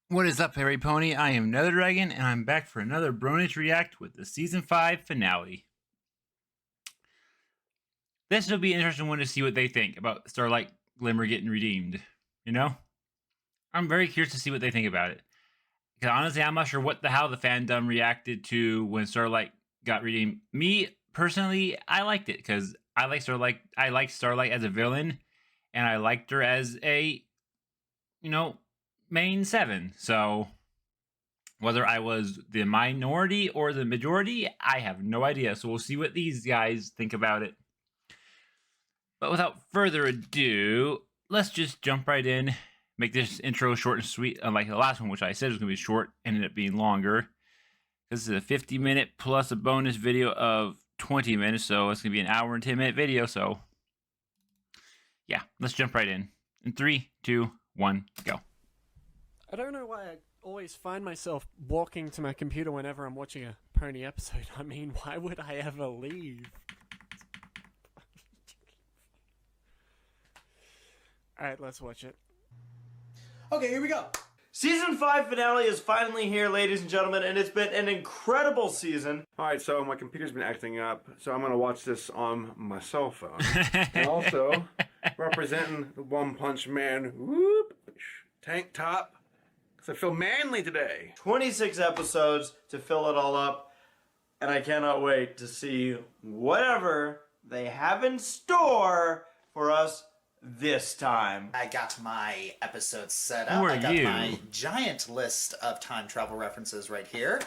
What is up, Harry Pony? I am Nether Dragon, and I'm back for another Bronies React with the Season 5 finale. This will be an interesting one to see what they think about Starlight Glimmer getting redeemed. You know? I'm very curious to see what they think about it. Because honestly, I'm not sure what the hell the fandom reacted to when Starlight got redeemed. Me, personally, I liked it, because I like Starlight. I liked Starlight as a villain, and I liked her as a, main 7. So whether I was the minority or the majority, I have no idea. So we'll see what these guys think about it. But without further ado, let's just jump right in. Make this intro short and sweet, unlike the last one, which I said was going to be short, ended up being longer. This is a 50-minute plus a bonus video of 20 minutes, so it's going to be an hour and 10-minute video. So yeah, let's jump right in. In 3, 2, 1, go. I don't know why I always find myself walking to my computer whenever I'm watching a pony episode. I mean, why would I ever leave? Alright, let's watch it. Okay, here we go. Season 5 finale is finally here, ladies and gentlemen, and it's been an incredible season. Alright, so my computer's been acting up, so I'm going to watch this on my cell phone. And also, representing the One Punch Man, whoop, tank top, because I feel manly today. 26 episodes to fill it all up, and I cannot wait to see whatever they have in store for us this time. I got my episodes set Who up. are I got you? my giant list of time travel references right here.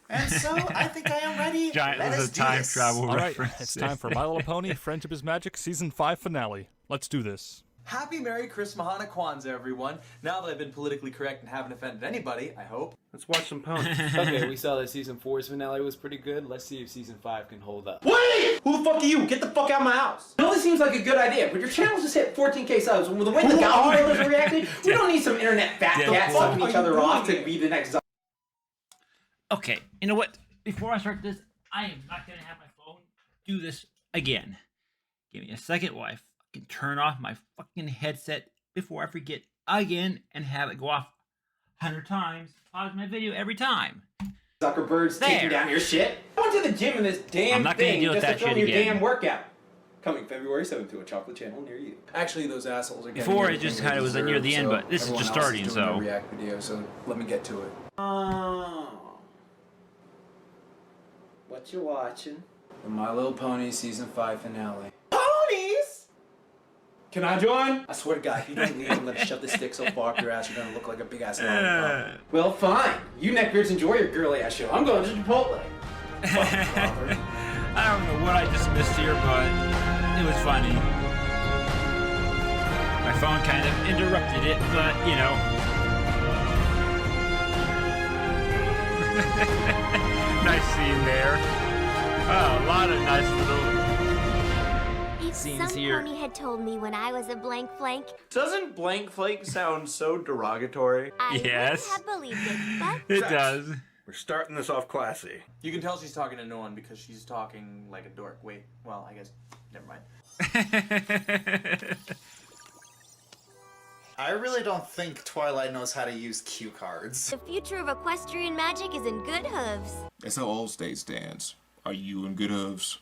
And so I think I am ready. Giant Let was us a do time this. travel All right, reference. it's time for My Little Pony: Friendship is Magic Season 5 finale. Let's do this. Happy Merry Christmas, Mahana Kwanzaa, everyone. Now that I've been politically correct and haven't offended anybody, I hope. Let's watch some ponies. Okay, we saw that Season 4's finale was pretty good. Let's see if Season 5 can hold up. Wait! Who the fuck are you? Get the fuck out of my house! It only seems like a good idea, but your channel just hit 14k subs. With the way the Goblin Brothers reacted, we don't need some internet fat cats sucking each other off to be the next. Okay, you know what? Before I start this, I am not going to have my phone do this again. Give me a second while I fucking turn off my fucking headset before I forget again and have it go off 100 times. Pause my video every time. Zuckerberg's taking down your shit. I went to the gym in this I'm damn not gonna thing deal with just to that film shit your again. damn workout. Coming February 7th to a chocolate channel near you. Actually, those assholes are getting Before, it everything just they kinda was near deserve, the end, so but this is everyone just else starting, doing so- their React video, so let me get to it. What you watching? The My Little Pony Season 5 finale. Ponies! Can I join? I swear to God, if you don't leave, I'm gonna shove this stick so far up your ass, you're gonna look like a big ass lollipop. Well, fine. You neckbeards enjoy your girly ass show. I'm going to Chipotle. I don't know what I just missed here, but it was funny. My phone kind of interrupted it, but you know. Nice scene there. Oh, a lot of nice little scenes Some here. pony had told me when I was a blank flank, Doesn't blank flake sound so derogatory? I Yes. wouldn't have believed it, but It does. We're starting this off classy. You can tell she's talking to no one because she's talking like a dork. Wait, well, I guess, never mind. I really don't think Twilight knows how to use cue cards. the future of equestrian magic is in good hooves. That's how all state stands. Are you in good hooves?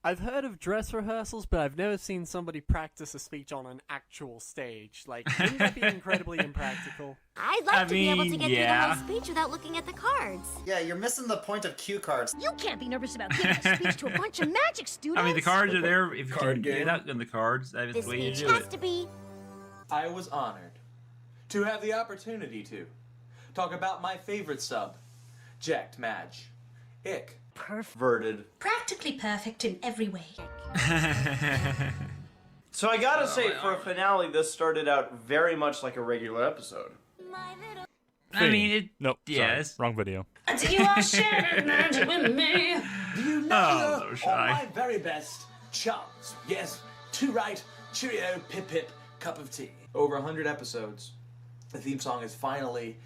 I've heard of dress rehearsals, but I've never seen somebody practice a speech on an actual stage. Like, wouldn't that be incredibly impractical? I'd like to be able to mean, get yeah. through the whole speech without looking at the cards. Yeah, you're missing the point of cue cards. You can't be nervous about giving a speech to a bunch of magic students. I mean, the cards are there. If you Card can get game. out in the cards, that is This the way you speech do has it. to be. I was honored to have the opportunity to talk about my favorite sub, Jacked Madge. Ick. Perverted. Practically perfect in every way. So I gotta say, for a finale, this started out very much like a regular episode. I mean, it. Nope. Yes. Sorry, wrong video. Do you all share magic with me? Do you Oh, know so all shy. my very best chums? Yes, to right, cheerio, pip pip, cup of tea. Over 100 episodes. The theme song is finally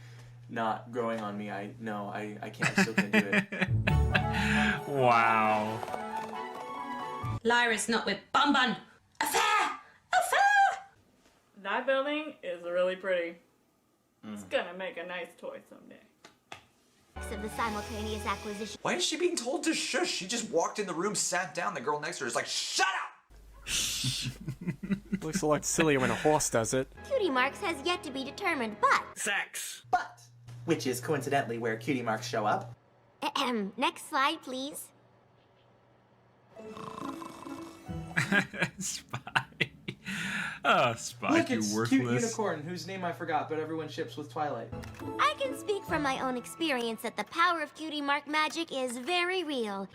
not growing on me. I can't. I still can't do it. Wow. Lyra's not with Bun Bun. Affair! Affair! That building is really pretty. It's gonna make a nice toy someday. Of the simultaneous acquisition. Why is she being told to shush? She just walked in the room, sat down. The girl next to her is like, shut up! Looks a lot sillier when a horse does it. Cutie marks has yet to be determined, but... Sex. But, which is coincidentally where cutie marks show up. Ahem. Next slide, please. Spy. Oh, Spy, Look, you it's worthless. cute unicorn, whose name I forgot, but everyone ships with Twilight. I can speak from my own experience that the power of cutie mark magic is very real.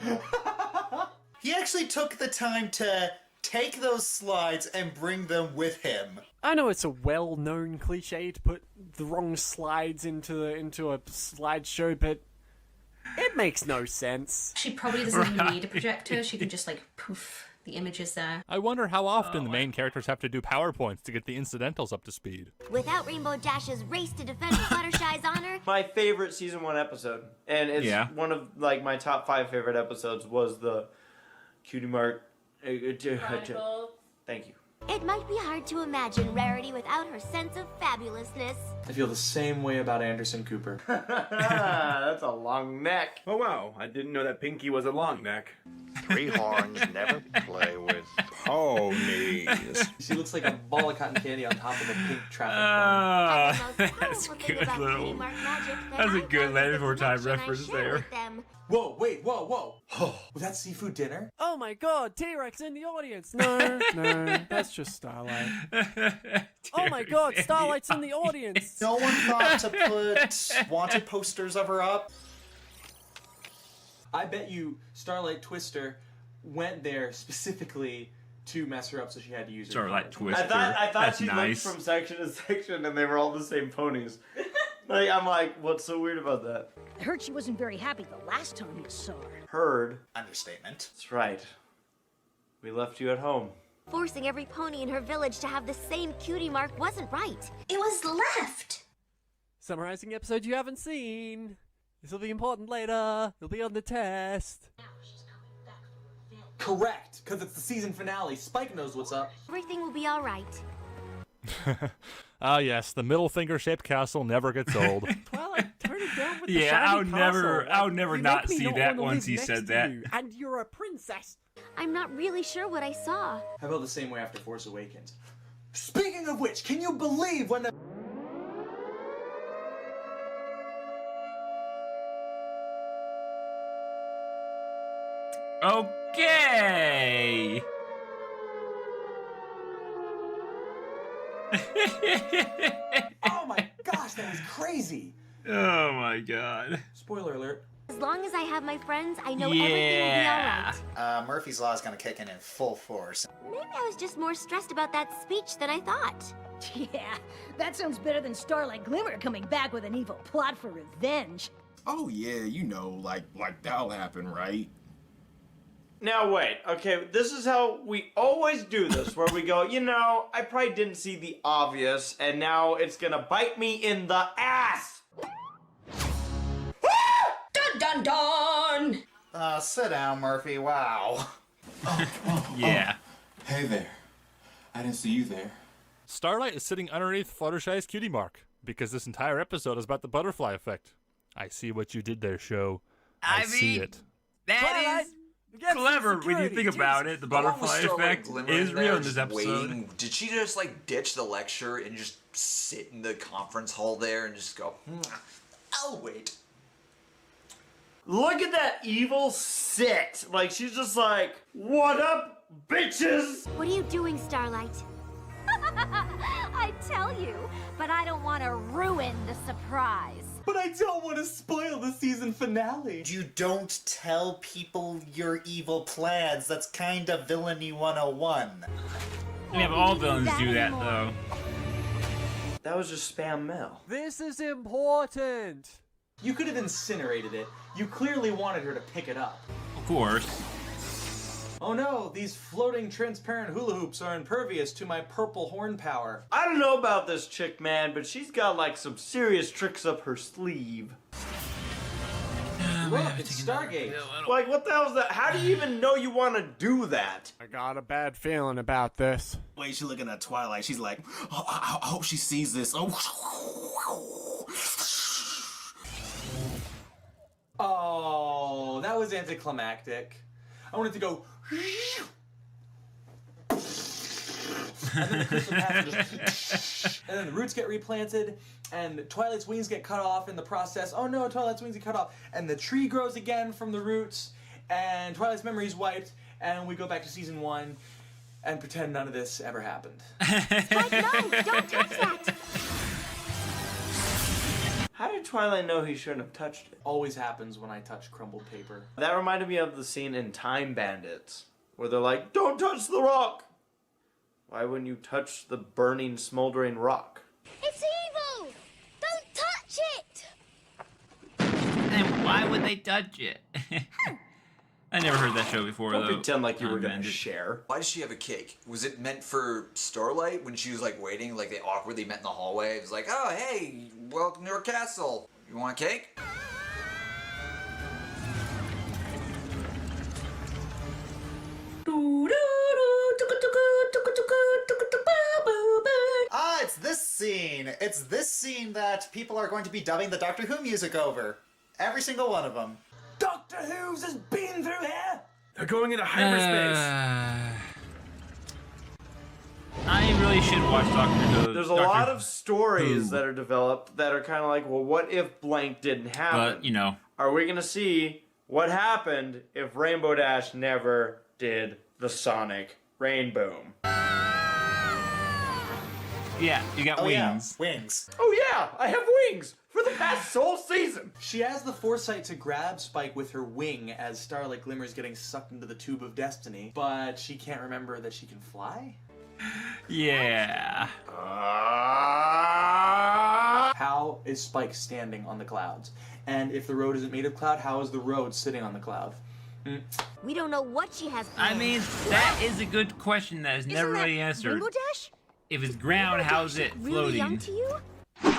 He actually took the time to take those slides and bring them with him. I know it's a well-known cliche to put the wrong slides into a slideshow, but it makes no sense. She probably doesn't even need a projector. She can just, like, poof the images there. I wonder how often the main characters have to do PowerPoints to get the incidentals up to speed. Without Rainbow Dash's race to defend Fluttershy's honor... My favorite season 1 episode, and it's one of like my top 5 favorite episodes, was the Cutie Mark. Thank you. It might be hard to imagine Rarity without her sense of fabulousness. I feel the same way about Anderson Cooper. That's a long neck. Oh wow, I didn't know that Pinky was a long neck. 3 horns never play with ponies. She looks like a ball of cotton candy on top of a pink traffic cone. That's good little. That's a good Land Before Time reference there. Whoa, wait, whoa. Was that seafood dinner? Oh my god, T-Rex in the audience! No, that's just Starlight. Oh my god, Starlight's in the audience! No one thought to put wanted posters of her up? I bet you Starlight Twister went there specifically to mess her up, so she had to use it. Starlight Twister. I thought That's she nice. looked from section to section, and they were all the same ponies. Like, I'm like, what's so weird about that? I heard she wasn't very happy the last time you saw her. Heard. Understatement. That's right. We left you at home. Forcing every pony in her village to have the same cutie mark wasn't right. It was left. Summarizing episodes you haven't seen. This will be important later. It'll be on the test. Correct, because it's the season finale. Spike knows what's up. Everything will be all right. Ah yes, the middle finger-shaped castle never gets old. Twilight, turn it down with the Yeah, shiny I would never, castle. I would never You not make me see not that wanna once live he next said to that. you, and you're a princess. I'm not really sure what I saw. How about the same way after Force Awakens? Speaking of which, can you believe when the... Okay. Oh my gosh, that was crazy! Oh my god. Spoiler alert. As long as I have my friends, I know everything will be all right. Murphy's Law is going to kick in full force. Maybe I was just more stressed about that speech than I thought. Yeah, that sounds better than Starlight Glimmer coming back with an evil plot for revenge. Oh yeah, you know, like that'll happen, right? Now wait, okay, this is how we always do this, where we go, you know, I probably didn't see the obvious, and now it's gonna bite me in the ass! Dun dun dun! Sit down, Murphy, wow. Yeah. Hey there. I didn't see you there. Starlight is sitting underneath Fluttershy's cutie mark, because this entire episode is about the butterfly effect. I see what you did there, show. I see mean, it. That is clever when you think about it. The butterfly effect is real in this episode. Did she just like ditch the lecture and just sit in the conference hall there and just go, I'll wait. Look at that evil sit! Like, she's just like, what up, bitches? What are you doing, Starlight? I tell you, but I don't want to ruin the surprise. But I don't want to spoil the season finale. You don't tell people your evil plans. That's kind of villainy 101. Yeah, but all villains do that, though. That was just spam mail. This is important. You could have incinerated it. You clearly wanted her to pick it up. Of course. Oh no, these floating transparent hula hoops are impervious to my purple horn power. I don't know about this chick, man, but she's got like some serious tricks up her sleeve. Look, it's Stargate. Like, what the hell is that? How do you even know you want to do that? I got a bad feeling about this. Wait, she's looking at Twilight. She's like, oh, I hope she sees this. Oh. Oh, that was anticlimactic. I wanted to go. And then the crystal path and then the roots get replanted, and Twilight's wings get cut off in the process. Oh no, Twilight's wings get cut off, and the tree grows again from the roots, and Twilight's memory is wiped, and we go back to season 1 and pretend none of this ever happened. Spike, no! Don't touch that! How did Twilight know he shouldn't have touched it? Always happens when I touch crumbled paper. That reminded me of the scene in Time Bandits, where they're like, don't touch the rock! Why wouldn't you touch the burning, smoldering rock? It's evil! Don't touch it! And why would they touch it? I never heard that show before, Don't though. pretend like you were gonna share. Why does she have a cake? Was it meant for Starlight when she was like waiting, like they awkwardly met in the hallway? It was like, oh hey, welcome to our castle. You want a cake? Ah, it's this scene. It's this scene that people are going to be dubbing the Doctor Who music over. Every single one of them. Doctor Who's has been through here! They're going into hyperspace. I really should watch Doctor Who. There's a lot of stories that are developed that are kind of like, well, what if blank didn't happen? But, you know. Are we going to see what happened if Rainbow Dash never did the Sonic Rainbow? Yeah, you got wings. Yeah, wings. Oh yeah, I have wings for the past whole season. She has the foresight to grab Spike with her wing as Starlight glimmers getting sucked into the tube of destiny, but she can't remember that she can fly? Yeah. How is Spike standing on the clouds? And if the road isn't made of cloud, how is the road sitting on the cloud? We don't know what she has I planned. mean, that is a good question that is never Isn't really that answered. Rainbow Dash? If it's ground, how's it Really young floating? to you?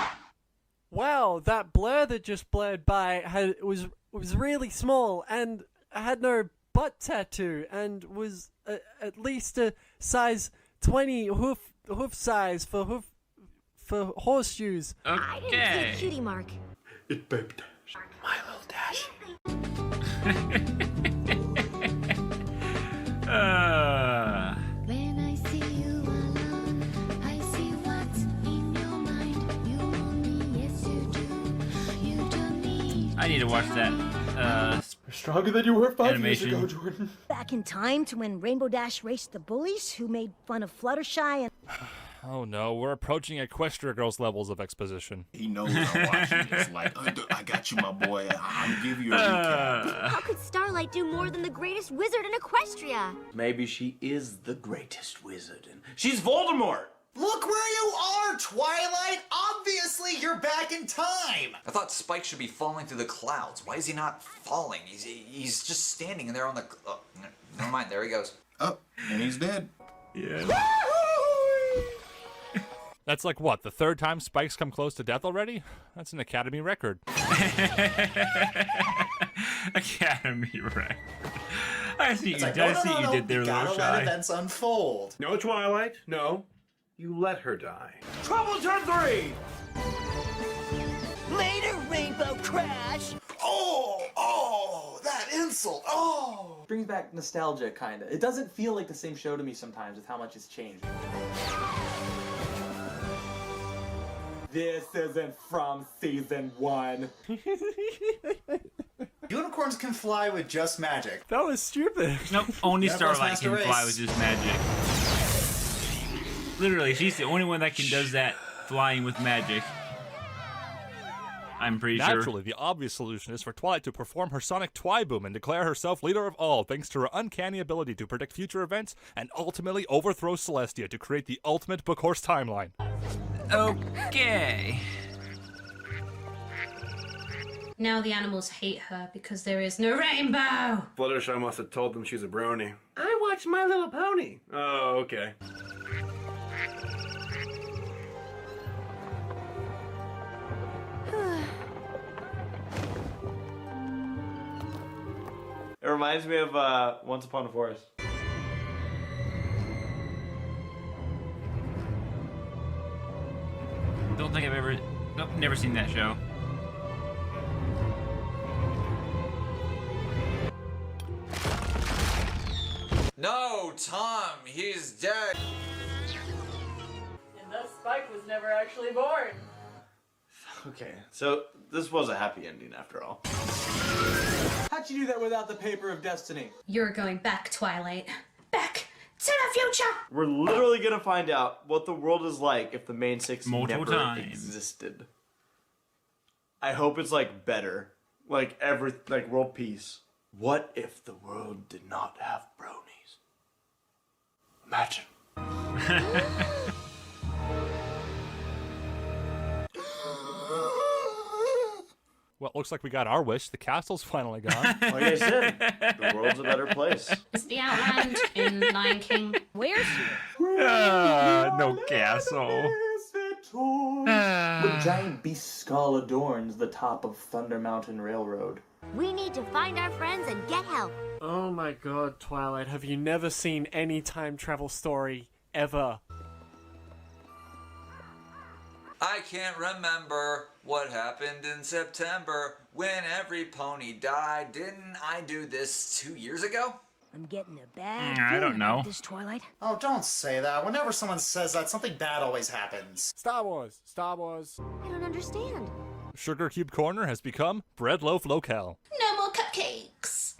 Wow, that blur that just blurred by was really small and had no butt tattoo and was at least a size 20 hoof size for horseshoes. I didn't see a cutie mark. It's Baby Dash. My little Dash. When I see you alone, I see what's in your mind. You want me, yes you do. You don't need. I need to watch that. You're stronger than you were 5 animation. years ago, Jordan. Back in time to when Rainbow Dash raced the bullies who made fun of Fluttershy and... Oh no, we're approaching Equestria Girls levels of exposition. He knows I'm watching this. Like, I got you, my boy. I'll give you a recap. How could Starlight do more than the greatest wizard in Equestria? Maybe she is the greatest wizard, and she's Voldemort. Look where you are, Twilight! Obviously, you're back in time! I thought Spike should be falling through the clouds. Why is he not falling? He's just standing there on the... Oh, never mind, there he goes. Oh, and he's dead. Yeah. That's like what, the third time Spike's come close to death already? That's an Academy record. Academy record. I see It's you. like, I no, see no, you no, did there, you little gotta let shy. events unfold. No, Twilight. No. You let her die. Trouble Turn 3! Later, Rainbow Crash! Oh, that insult, oh! Brings back nostalgia, kinda. It doesn't feel like the same show to me sometimes with how much it's changed. This isn't from season 1. Unicorns can fly with just magic. That was stupid. Nope, only Unicorns Starlight Master can fly Race. with just magic. Literally, she's the only one that can does that flying with magic. I'm pretty sure. Naturally, the obvious solution is for Twilight to perform her sonic Twiboom and declare herself leader of all, thanks to her uncanny ability to predict future events and ultimately overthrow Celestia to create the ultimate Book Horse timeline. Okay. Now the animals hate her because there is no rainbow. Fluttershy must have told them she's a brony. I watched My Little Pony. Oh, okay. reminds me of Once Upon a Forest. Don't think I've ever... Nope, never seen that show. No, Tom, he's dead. And thus Spike was never actually born. Okay, so this was a happy ending after all. How'd you do that without the paper of destiny? You're going back, Twilight. Back to the future! We're literally gonna find out what the world is like if the main six Multiple never times. existed. I hope it's like better, like world peace. What if the world did not have bronies? Imagine. Well, it looks like we got our wish. The castle's finally gone. Like I said, the world's a better place. Is the Outland in Lion King? Where's she? No castle. The giant beast skull adorns the top of Thunder Mountain Railroad. We need to find our friends and get help. Oh my god, Twilight, have you never seen any time travel story ever? I can't remember what happened in September when every pony died. Didn't I do this 2 years ago? I'm getting a bad I don't feeling know. about this, Twilight. Oh, don't say that. Whenever someone says that, something bad always happens. Star Wars, Star Wars. I don't understand. Sugar Cube Corner has become Bread Loaf Locale. No more cupcakes!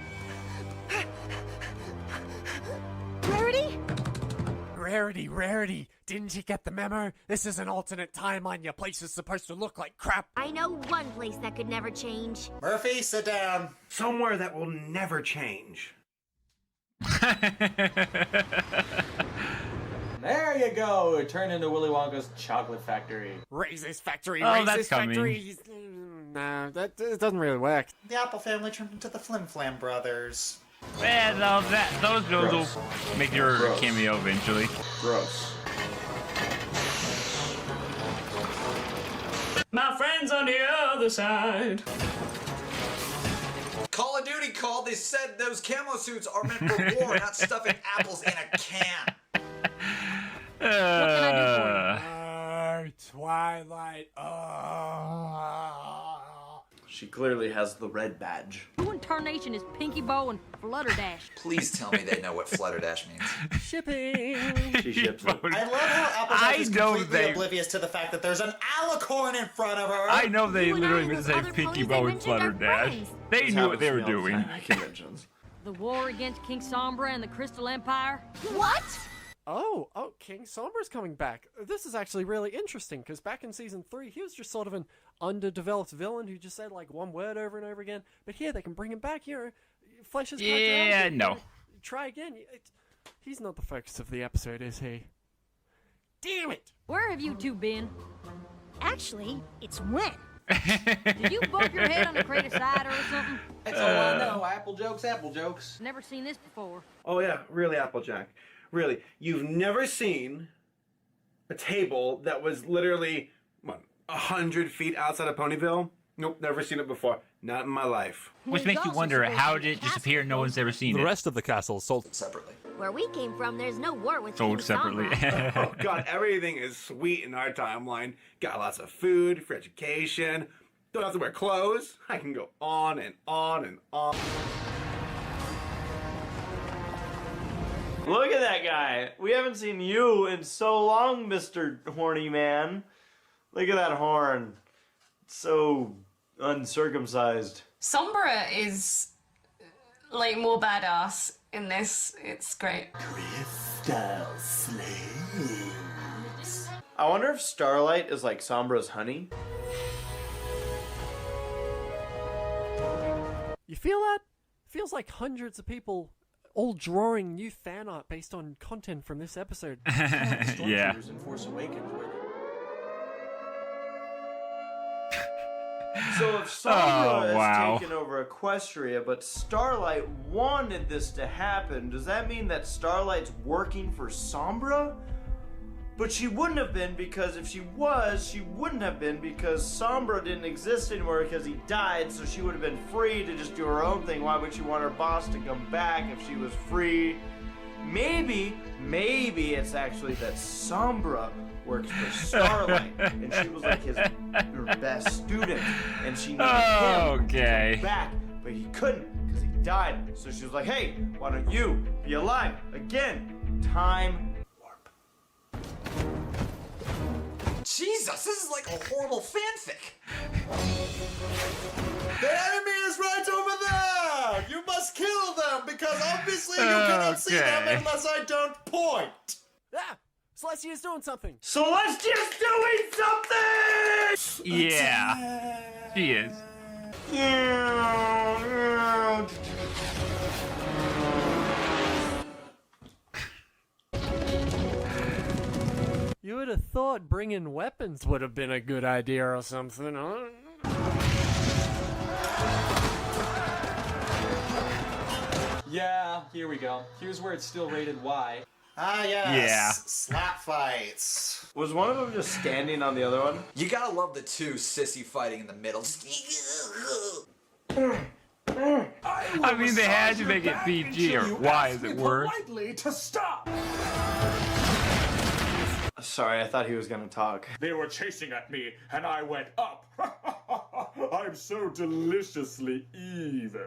Rarity? Rarity, didn't you get the memo? This is an alternate timeline. Your place is supposed to look like crap. I know one place that could never change. Murphy, sit down. Somewhere that will never change. There you go. Turn into Willy Wonka's chocolate factory. Raises factory, Oh, raises that's coming. factory. No, that doesn't really work. The Apple family turned into the Flim Flam brothers. Well, those girls Gross. will make your Gross. cameo eventually. Gross. My friends on the other side. Call of Duty called. They said those camo suits are meant for war, not stuffing apples in a can. Twilight. She clearly has the red badge. Who in tarnation is Pinky Bow and Flutterdash? Please tell me they know what Flutterdash means. Shipping. She ships it. I love how Applejack I is know completely they- oblivious to the fact that there's an alicorn in front of her. I know they You and I literally and meant to those say other Pinky ponies Bow I and mentioned are Flutterdash. friends. They This knew what happens they to were me all the doing. time at conventions. The war against King Sombra and the Crystal Empire? What? Oh, King Sombra's coming back. This is actually really interesting, because back in Season 3, he was just sort of an underdeveloped villain who just said, like, one word over and over again. But here, they can bring him back, flesh his character out Yeah, again. no. Try again. He's not the focus of the episode, is he? Damn it! Where have you two been? Actually, it's when. Did you bump your head on a crate of cider or something? That's all I know. Apple jokes. Never seen this before. Oh yeah, really, Applejack. Really, you've never seen a table that was literally, 100 feet outside of Ponyville? Nope, never seen it before. Not in my life. Which makes you wonder, how did it disappear? No one's ever seen The it. rest of the castle is sold Separately. Where we came from, there's no war with Sold King separately. Sombra. Oh god, everything is sweet in our timeline. Got lots of food, free education. Don't have to wear clothes. I can go on and on and on. Look at that guy. We haven't seen you in so long, Mr. Horny Man. Look at that horn. It's so uncircumcised. Sombra is like more badass in this. It's great. I wonder if Starlight is like Sombra's honey. You feel that? Feels like hundreds of people all drawing new fan art based on content from this episode. Yeah. In Force Awakens. So if Sombra has wow. taken over Equestria, but Starlight wanted this to happen, does that mean that Starlight's working for Sombra? But she wouldn't have been, because if she was, she wouldn't have been, because Sombra didn't exist anymore because he died, so she would have been free to just do her own thing. Why would she want her boss to come back if she was free? Maybe it's actually that Sombra works for Starlight, and she was like her best student, and she needed him to come back, but he couldn't because he died. So she was like, hey, why don't you be alive again? Time warp. Jesus, this is like a horrible fanfic. The enemy is right over there! You must kill them, because obviously you cannot see them unless I don't point! Ah! Celestia's doing something! Celestia's doing something! Yeah. She is. You would have thought bringing weapons would have been a good idea or something, huh? Yeah, here we go. Here's where it's still rated Y. Ah, yes. Yeah. Slap fights. Was one of them just standing on the other one? You gotta love the two sissy fighting in the middle. I mean, they had to make it PG, or Y as it were. Politely to stop. Sorry, I thought he was gonna talk. They were chasing at me, and I went up. I'm so deliciously evil.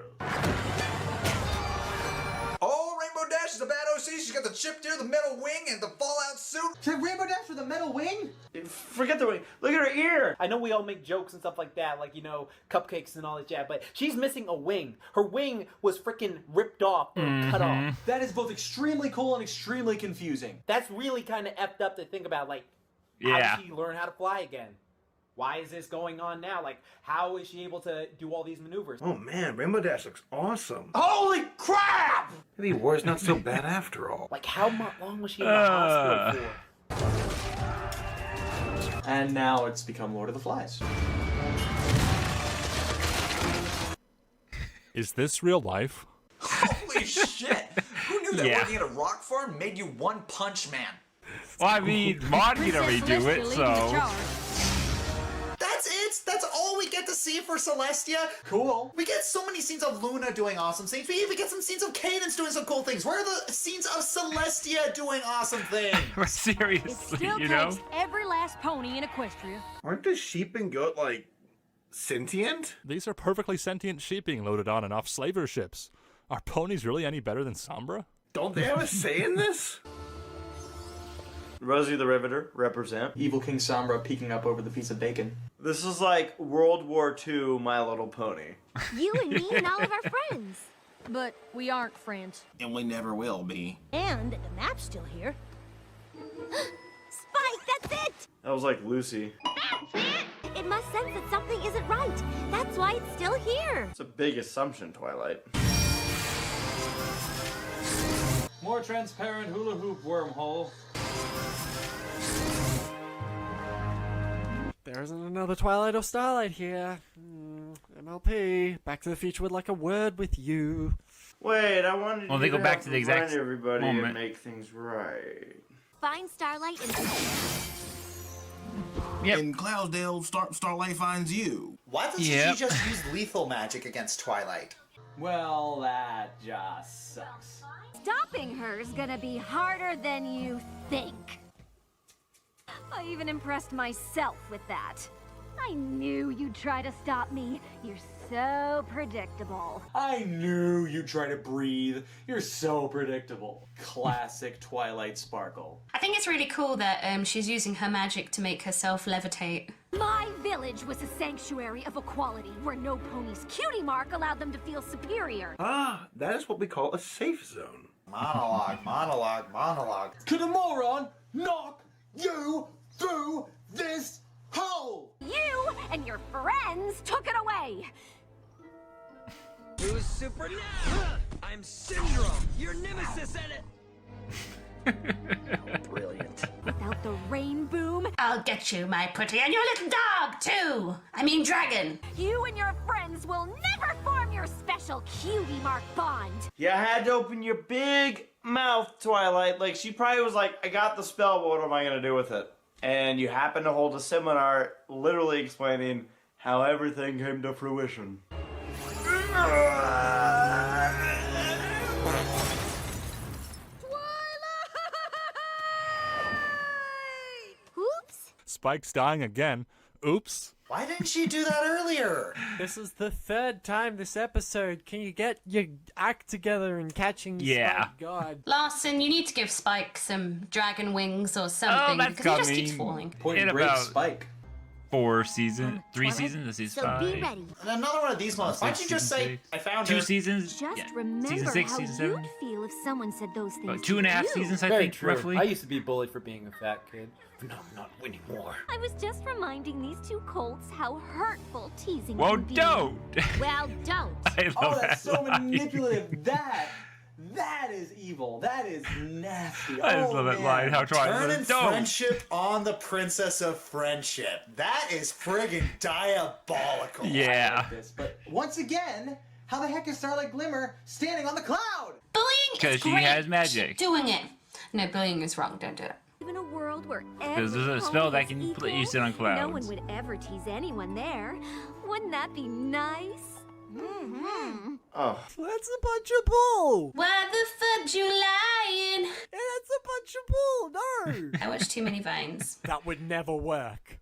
Oh, Rainbow Dash is a bad OC. She's got the chipped ear, the metal wing, and the Fallout suit. Did Rainbow Dash with a metal wing? Forget the wing. Look at her ear. I know we all make jokes and stuff like that, like, you know, cupcakes and all that jazz, but she's missing a wing. Her wing was freaking ripped off or cut off. That is both extremely cool and extremely confusing. That's really kind of effed up to think about, like, Yeah. how did she learn how to fly again? Why is this going on now? Like, how is she able to do all these maneuvers? Oh man, Rainbow Dash looks awesome. Holy crap! Maybe war's not so bad after all. Like, how long was she in the hospital for? And now it's become Lord of the Flies. Is this real life? Holy shit! Who knew that Yeah. working at a rock farm made you One Punch Man? Well, I mean, Mod can already do it, so. That's it? That's all we get to see for Celestia? Cool. We get so many scenes of Luna doing awesome things. We even get some scenes of Cadence doing some cool things. Where are the scenes of Celestia doing awesome things? Seriously, Still you know? takes every last pony in Equestria. Aren't the sheep and goat, like, sentient? These are perfectly sentient sheep being loaded on and off slaver ships. Are ponies really any better than Sombra? Don't they have a say in this? Rosie the Riveter, represent. Evil King Sombra peeking up over the piece of bacon. This is like World War II My Little Pony. You and me and all of our friends. But we aren't friends. And we never will be. And the map's still here. Spike, that's it! That was like Lucy. It must sense that something isn't right. That's why it's still here. It's a big assumption, Twilight. More transparent hula hoop wormhole. There isn't another Twilight or Starlight here. MLP, Back to the Future would like a word with you. Wait, I wanted Well, they go back to the exact remind everybody moment. and make things right. Find Starlight and... Yep. In Cloudsdale, Starlight finds you. Why doesn't Yep. she just use lethal magic against Twilight? Well, that just sucks. Stopping her is gonna be harder than you think. I even impressed myself with that. I knew you'd try to stop me. You're so predictable. I knew you'd try to breathe. You're so predictable. Classic Twilight Sparkle. I think it's really cool that she's using her magic to make herself levitate. My village was a sanctuary of equality where no pony's cutie mark allowed them to feel superior. Ah, that is what we call a safe zone. Monologue, monologue, monologue. Could a moron knock you through this hole? You and your friends took it away. Who's Super? I'm Syndrome, your nemesis at it. Brilliant. Without the rain boom, I'll get you, my pretty, and your little dog, too. I mean dragon. you and your friends will never form your your special cutie mark bond. You had to open your big mouth, Twilight. Like, she probably was like, I got the spell, but what am I going to do with it? And you happened to hold a seminar literally explaining how everything came to fruition. Oops. Spike's dying again. Oops. Why didn't she do that earlier? This is the third time this episode. Can you get your act together and catching Yeah. Spike? God. Larson, you need to give Spike some dragon wings or something that's because he just keeps coming. falling. Point In break about Spike. 3 seasons. This is So 5. be ready. And another one of these months. Why don't you just say, I found 2 her? seasons. Just yeah. remember Season 6, how season 7. you'd feel if someone said those things. About to 2.5 you. seasons, I Very think, true. roughly. I used to be bullied for being a fat kid. No, not anymore. I was just reminding these two colts how hurtful teasing Well, can be. don't. Well, don't. I love Oh, that's that so line. manipulative. That is evil. That is nasty. I just love that line. How Twilight Turning says, don't. friendship on the princess of friendship. That is friggin' diabolical. Yeah. This, but once again, how the heck is Starlight Glimmer standing on the cloud? Bullying Because is she great. has magic. Keep doing it. No, bullying is wrong. Don't do it. In a world where Because there's a every spell pony that is can equal, let you sit on no clouds. one would ever tease anyone there. Wouldn't that be nice? Mm-hmm. Oh. That's a bunch of bull. Why the fuck you lying? That's a bunch of bull. No. I watched too many Vines. That would never work.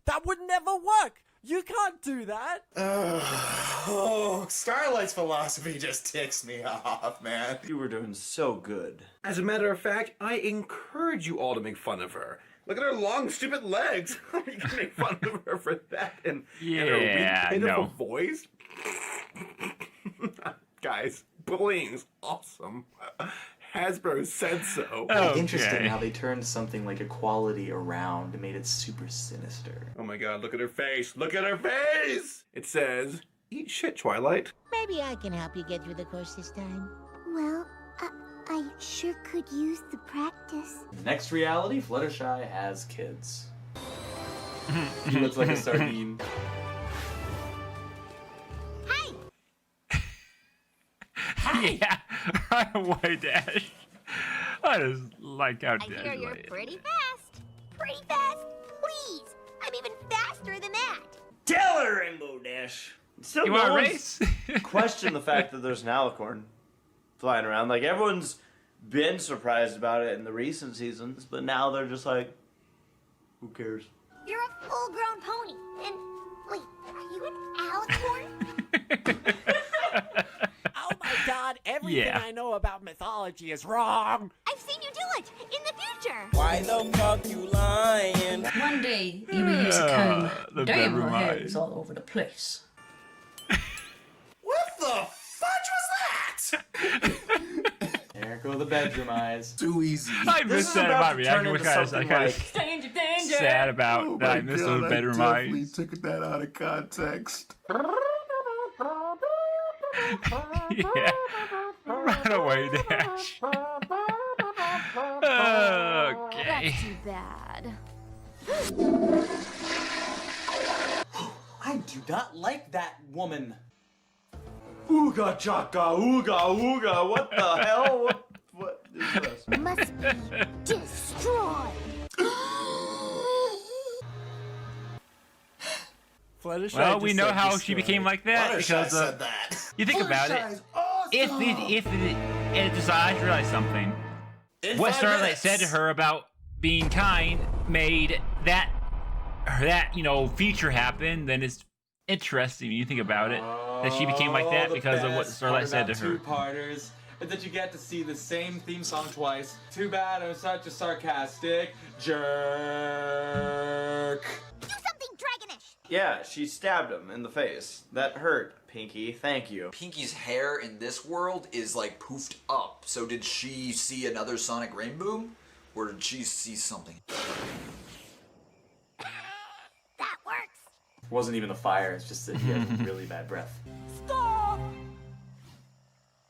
That would never work. You can't do that. Oh, Starlight's philosophy just ticks me off, man. You were doing so good. As a matter of fact, I encourage you all to make fun of her. Look at her long, stupid legs. You can make fun of her for that, and her Yeah, weak, pitiful no. voice. Guys, bullying's awesome. Hasbro said so. Interesting how they turned something like equality around and made it super sinister. Oh my god, look at her face. Look at her face! It says, eat shit, Twilight. Maybe I can help you get through the course this time. Well, I sure could use the practice. Next reality, Fluttershy has kids. He looks like a sardine. Yeah, right away, Dash. I just like how I Dash hear you're is. pretty fast. Pretty fast? Please. I'm even faster than that. Tell her, Rainbow Dash. Still, You no want a one's race? question the fact that there's an alicorn flying around. Like, everyone's been surprised about it in the recent seasons, but now they're just like, who cares? You're a full-grown pony. And wait, are you an alicorn? Oh my god, everything Yeah. I know about mythology is wrong. I've seen you do it in the future. Why the fuck you lying? One day you will use a comb. The Damn, bedroom her hair eyes. is all over the place. What the fudge was that? There go the bedroom eyes. Too easy. I This missed is that about about to me. turn I into kind of something like Danger, danger! sad about Oh that I my missed God, those bedroom definitely eyes. took that out of context. Yeah. Right away, Dash. Okay. That's too bad. I do not like that woman. Ooga chaka, ooga ooga. What the hell? What is this? Must be destroyed. Fluttershy Well, we just know said how destroy. she became like that Fluttershy because said that. you think about it. Fluttershy's awesome. If it decides to realize something, In what 5 Starlight minutes. said to her about being kind made that feature happen, then it's interesting when you think about it that she became like that The because of what best Starlight part said to about her. Two-parters is that you get to see the same theme song twice. Too bad I'm such a sarcastic jerk. Do something dragonish. Yeah, she stabbed him in the face. That hurt, Pinky. Thank you. Pinky's hair in this world is like poofed up. So did she see another sonic rainbow? Or did she see something? That works. It wasn't even the fire, it's just that he has really bad breath. Stop!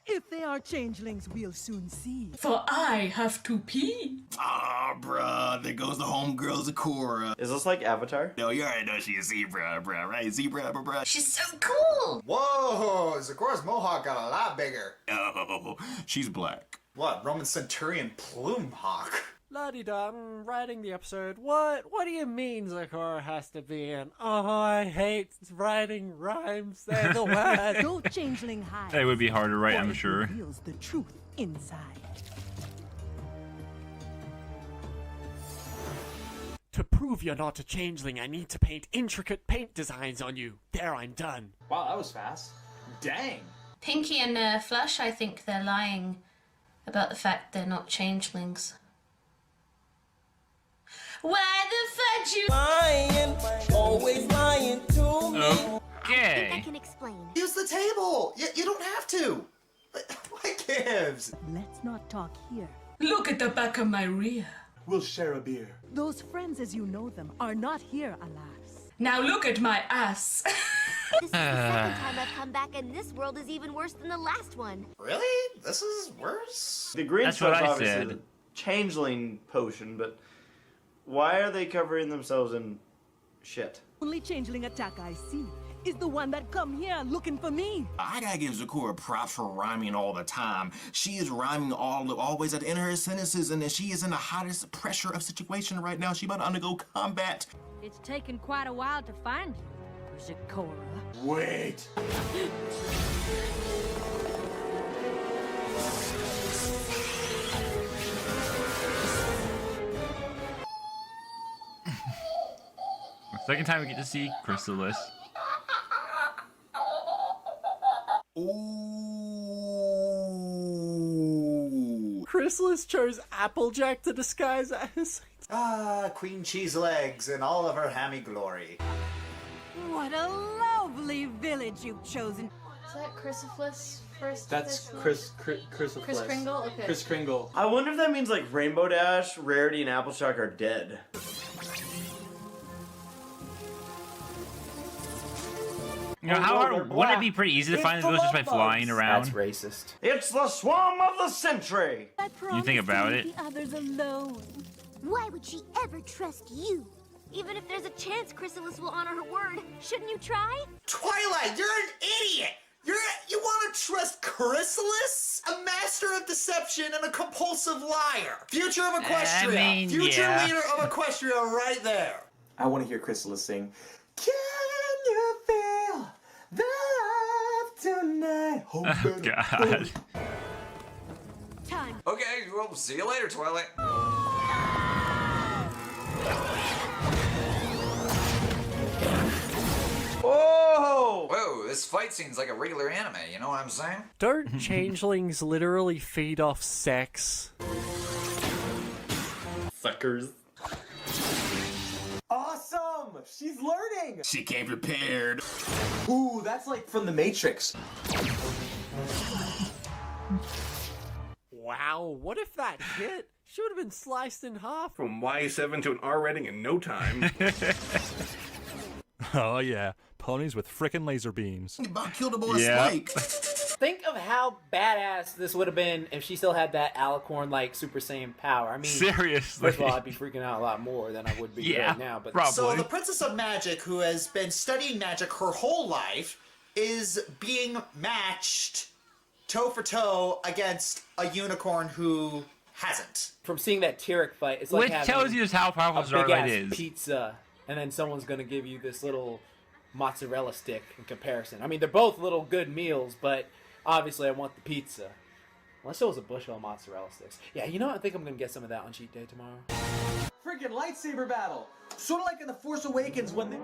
If they are changelings, we'll soon see. For I have to pee. Ah, bruh, there goes the homegirl Zakura. Is this like Avatar? No, you already know she's a zebra, bruh, right? Zebra, bruh. She's so cool. Whoa, Zakura's mohawk got a lot bigger. Oh, she's black. What, Roman Centurion Plume Hawk? La-di-da, I'm writing the episode. What do you mean Zakura has to be in? Oh, I hate writing rhymes. They're the worst. Go changeling high. It would be hard to write, I'm sure. Reveals the truth inside. To prove you're not a changeling, I need to paint intricate paint designs on you. There, I'm done. Wow, that was fast. Dang. Pinky and Flush, I think they're lying about the fact they're not changelings. Why the fuck you Lying, always lying to me. I Okay. can explain. Use the table. You don't have to. What gives? Let's not talk here. Look at the back of my rear. We'll share a beer. Those friends as you know them are not here, alas. Now look at my ass. This is the second time I've come back, and this world is even worse than the last one. Really? This is worse? The green That's what stuff's I obviously said. the changeling potion, but why are they covering themselves in shit? Only changeling attack I see is the one that come here looking for me. I gotta give Zakura props for rhyming all the time. She is rhyming always at the end of her sentences, and she is in the hottest pressure of situation right now. She about to undergo combat. It's taken quite a while to find you, Zakura. Wait. Second time we get to see Chrysalis. Ooh. Chrysalis chose Applejack to disguise as. Ah, Queen Cheese Legs in all of her hammy glory. What a lovely village you've chosen. Is that Chrysophilus first? That's Chris Chris Kringle? Okay. Chris Kringle. I wonder if that means like Rainbow Dash, Rarity, and Applejack are dead. You know, how hard wouldn't it be pretty easy to find those just by flying around? That's racist. It's the swarm of the century! You think about it. The others alone. Why would she ever trust you? Even if there's a chance Chrysalis will honor her word, shouldn't you try? Twilight, you're an idiot! You want to trust Chrysalis? A master of deception and a compulsive liar. Future of Equestria. Future leader of Equestria right there. I want to hear Chrysalis sing. Can you feel the love tonight? Oh, God. Time. Okay, well, see you later, Twilight. Whoa! Whoa, this fight scene's like a regular anime, you know what I'm saying? Don't changelings literally feed off sex? Suckers. Awesome! She's learning! She came prepared. Ooh, that's like from The Matrix. Wow, what if that hit? She would have been sliced in half. From Y7 to an R rating in no time. Oh yeah, ponies with frickin' laser beams. You about killed a boy Spike. Think of how badass this would have been if she still had that alicorn-like Super Saiyan power. I mean, seriously. First of all, I'd be freaking out a lot more than I would be right now. But probably. So the Princess of Magic, who has been studying magic her whole life, is being matched toe for toe against a unicorn who hasn't. From seeing that Tyrek fight, it's like Which having tells you just how powerful a Starlight big-ass is. pizza, and then someone's gonna give you this little mozzarella stick in comparison. I mean, they're both little good meals, but obviously I want the pizza. Unless it was a bushel of mozzarella sticks. Yeah, you know what? I think I'm gonna get some of that on cheat day tomorrow. Freaking lightsaber battle! Sort of like in The Force Awakens when they...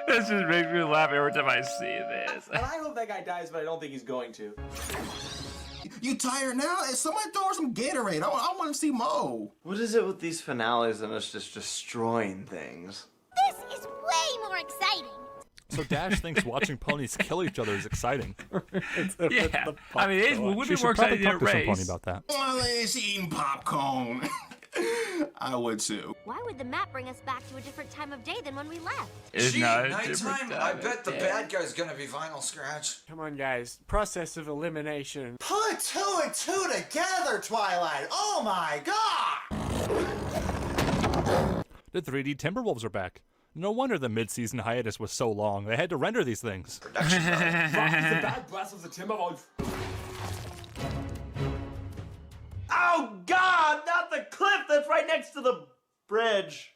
This just makes me laugh every time I see this. And I hope that guy dies, but I don't think he's going to. You tired now? Hey, somebody throw her some Gatorade. I want to see Mo. What is it with these finales and us just destroying things? This is way more exciting. So Dash thinks watching ponies kill each other is exciting. Yeah, I mean, it would be She more should probably exciting than a talk to some pony race. about that. Well, she's eating popcorn. I would too. Why would the map bring us back to a different time of day than when we left? It's Gee, not a nighttime? different I time bet of the day. bad guy's gonna be Vinyl Scratch. Come on, guys. Process of elimination. Put two and two together, Twilight. Oh my god! The 3D Timberwolves are back. No wonder the mid-season hiatus was so long. They had to render these things. Production value. Rock is the bad brass of the Timberwolves. Oh God! Not the cliff that's right next to the bridge.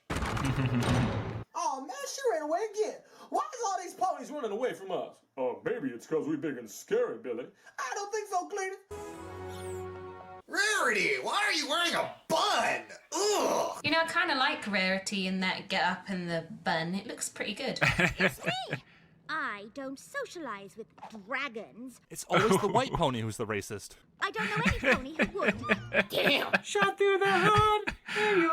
Oh man, she ran away again. Why is all these ponies running away from us? Oh, maybe it's because we big and scary, Billy. I don't think so, Cletus. Rarity, why are you wearing a bun? Ugh! You know, I kind of like Rarity in that get up and the bun. It looks pretty good. It's me! I don't socialize with dragons. It's always the white pony who's the racist. I don't know any pony who would. Damn! Shot through the heart!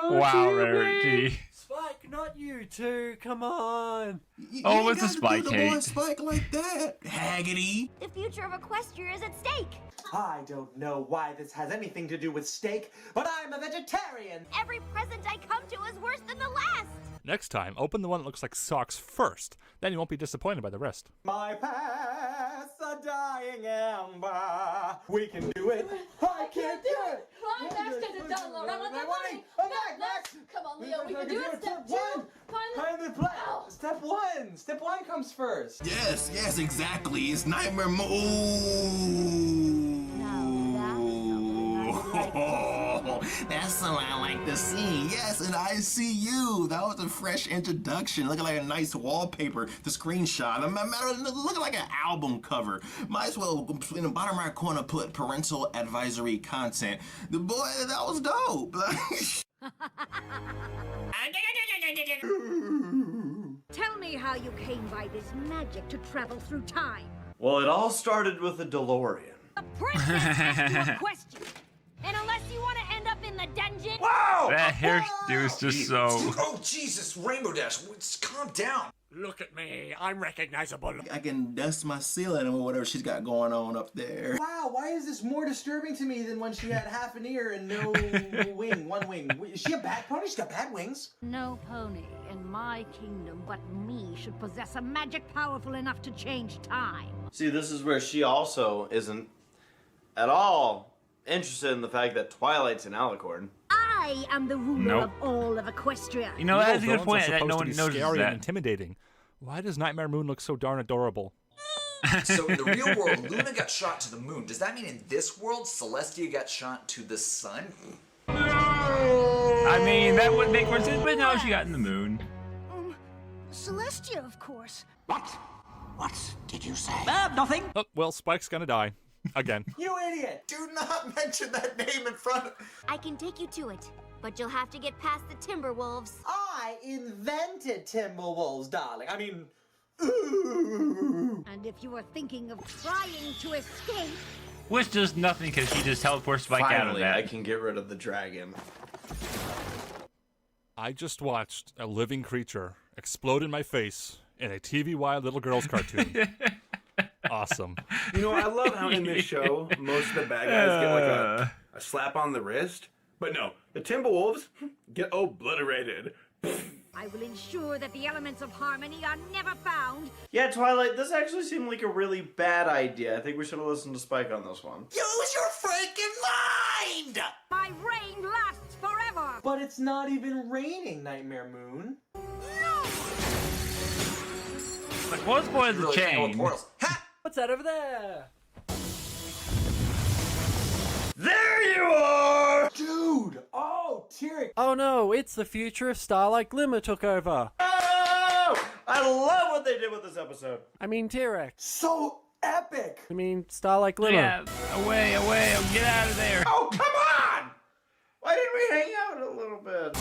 Wow, Rarity. Spike, not you two. Come on. Oh, it's a Spike do the hate. boy Spike like that. Haggity. The future of Equestria is at stake. I don't know why this has anything to do with steak, but I'm a vegetarian. Every present I come to is worse than the last. Next time, open the one that looks like socks first. Then you won't be disappointed by the rest. My past a dying ember. We can do it. I can't do it. Climb back to the double. I want that money. I'm back, Max. Come on, Leo. We can do it. Step one. two. Find the play. Step one. Step one comes first. Yes, yes, exactly. It's Nightmare Moon. That's something I like to see. Yes, and I see you. That was a fresh introduction. Looking like a nice wallpaper. The screenshot. Looking like an album cover. Might as well, in the bottom right corner, put parental advisory content. The boy, that was dope. Tell me how you came by this magic to travel through time. Well, it all started with a DeLorean. The princess asked you a question. And unless you want to end up in the dungeon... Whoa! That hairdo is just so... Oh, Jesus, Rainbow Dash, calm down. Look at me. I'm recognizable. I can dust my ceiling or whatever she's got going on up there. Wow, why is this more disturbing to me than when she had half an ear and no wing, one wing? Is she a bad pony? She's got bad wings. No pony in my kingdom but me should possess a magic powerful enough to change time. See, this is where she also isn't at all interested in the fact that Twilight's an alicorn. I am the ruler Nope. of all of Equestria. You know, that's a good Villains point are that supposed no to one be notices scary and that. intimidating. Why does Nightmare Moon look so darn adorable? So in the real world, Luna got shot to the moon. Does that mean in this world, Celestia got shot to the sun? I mean, that would make more sense, but no, she got in the moon. Celestia, of course. What? What did you say? Nothing. Oh, well, Spike's gonna die. Again. You idiot. Do not mention that name in front of... I can take you to it, but you'll have to get past the Timberwolves. I invented Timberwolves, darling. I mean... And if you were thinking of trying to escape... Which does nothing because she just teleports Spike out of Finally, that. I can get rid of the dragon. I just watched a living creature explode in my face in a TV-wide little girl's cartoon. Awesome. You know, I love how in this show, most of the bad guys get like a slap on the wrist. But no, the Timberwolves get obliterated. I will ensure that the elements of harmony are never found. Yeah, Twilight, this actually seemed like a really bad idea. I think we should have listened to Spike on this one. Use your freaking mind! My reign lasts forever. But it's not even raining, Nightmare Moon. Like, what's boy the chain? What's that over there? There you are! Dude! Oh, Tyrick! Oh no, it's the future of Starlight Glimmer took over. Oh! I love what they did with this episode. I mean T-Rex. So epic! I mean Starlight Glimmer. Yeah, away, get out of there. Oh, come on! Why didn't we hang out a little bit?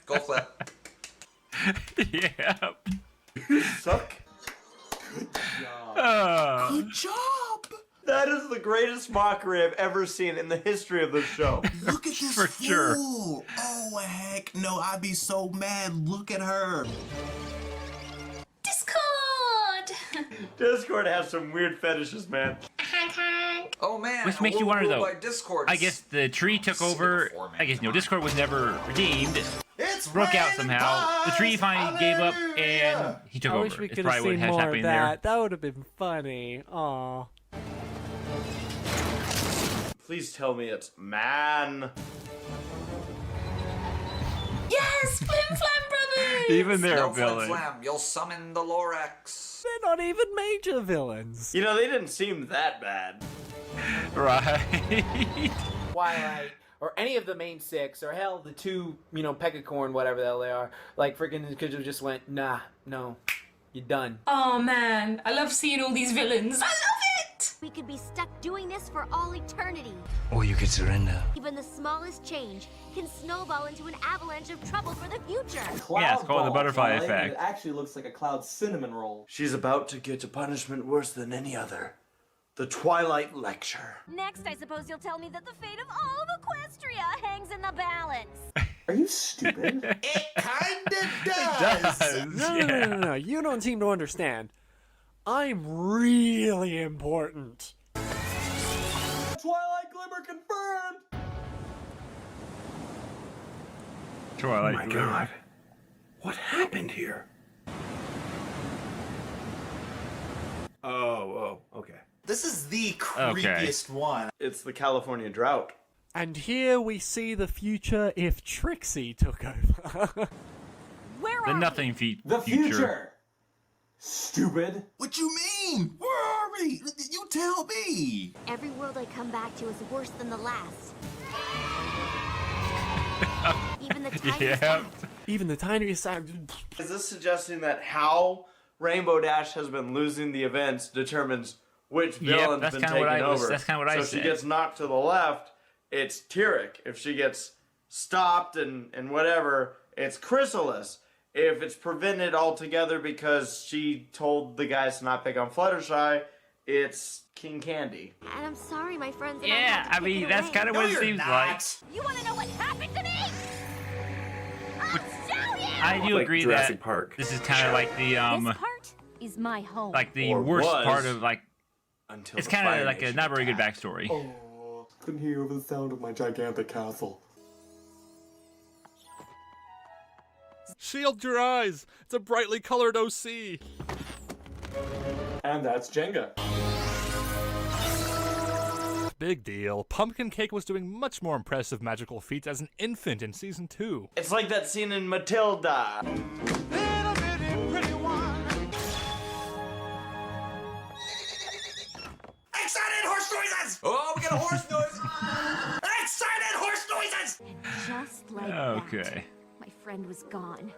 Go flip. Yeah. You suck. Good job. That is the greatest mockery I've ever seen in the history of this show. Look at this For sure. fool. Oh, heck no. I'd be so mad. Look at her. Discord! Discord has some weird fetishes, man. Oh Oh man. Which a makes you world wonder, ruled though. by Discord. I guess the tree took over. I guess Discord was never redeemed. It's broke out raining somehow. The tree pies, finally gave up, and he took I over. wish we It's could have probably what seen has more of happened that. That would have been funny. Aw. Please tell me it's man. Yes, Flim Flam Brothers! Even they're no a villain. Flim Flam, you'll summon the Lorax. They're not even major villains. You know, they didn't seem that bad. Right. Twilight, or any of the main six, or hell, the two, Pegacorn, whatever the hell they are. Like, freaking could have just went, nah, no, you're done. Oh man, I love seeing all these villains. I love it! We could be stuck doing this for all eternity. Or you could surrender. Even the smallest change can snowball into an avalanche of trouble for the future. Yeah, it's called the butterfly effect. It actually looks like a cloud cinnamon roll. She's about to get a punishment worse than any other. The Twilight Lecture. Next, I suppose you'll tell me that the fate of all of Equestria hangs in the balance. Are you stupid? It kinda does. No. You don't seem to understand. I'm really important. Twilight Glimmer confirmed! Twilight. Oh my god. What happened here? Oh, okay. This is the creepiest one. It's the California drought. And here we see the future if Trixie took over. Where The are nothing feet. The future! Stupid. What you mean? Where are we? You tell me. Every world I come back to is worse than the last. Even the tiniest Yeah. act. Even the tiniest act. Is this suggesting that how Rainbow Dash has been losing the events determines which Yep, villain's that's been kinda taken what I was- over? that's kinda what I So if said. she gets knocked to the left, it's Tyrek. If she gets stopped and whatever, it's Chrysalis. If it's prevented altogether because she told the guys to not pick on Fluttershy, it's King Candy. And I'm sorry, my friends. And Yeah, I mean, that's kind of what it seems like. You want to know what happened to me? I'll show you! I do Like agree Jurassic that Park. this is kind of like the This part is my home. like the Or worst was, part of like. Until It's the kind of Fire like a Nation not very good attacked. backstory. Oh, couldn't hear over the sound of my gigantic castle. Shield your eyes! It's a brightly colored OC! And that's Jenga. Big deal. Pumpkin Cake was doing much more impressive magical feats as an infant in Season 2. It's like that scene in Matilda. Excited horse noises! Oh, we got a horse noise! Excited horse noises! Just like Okay. that, my friend was gone.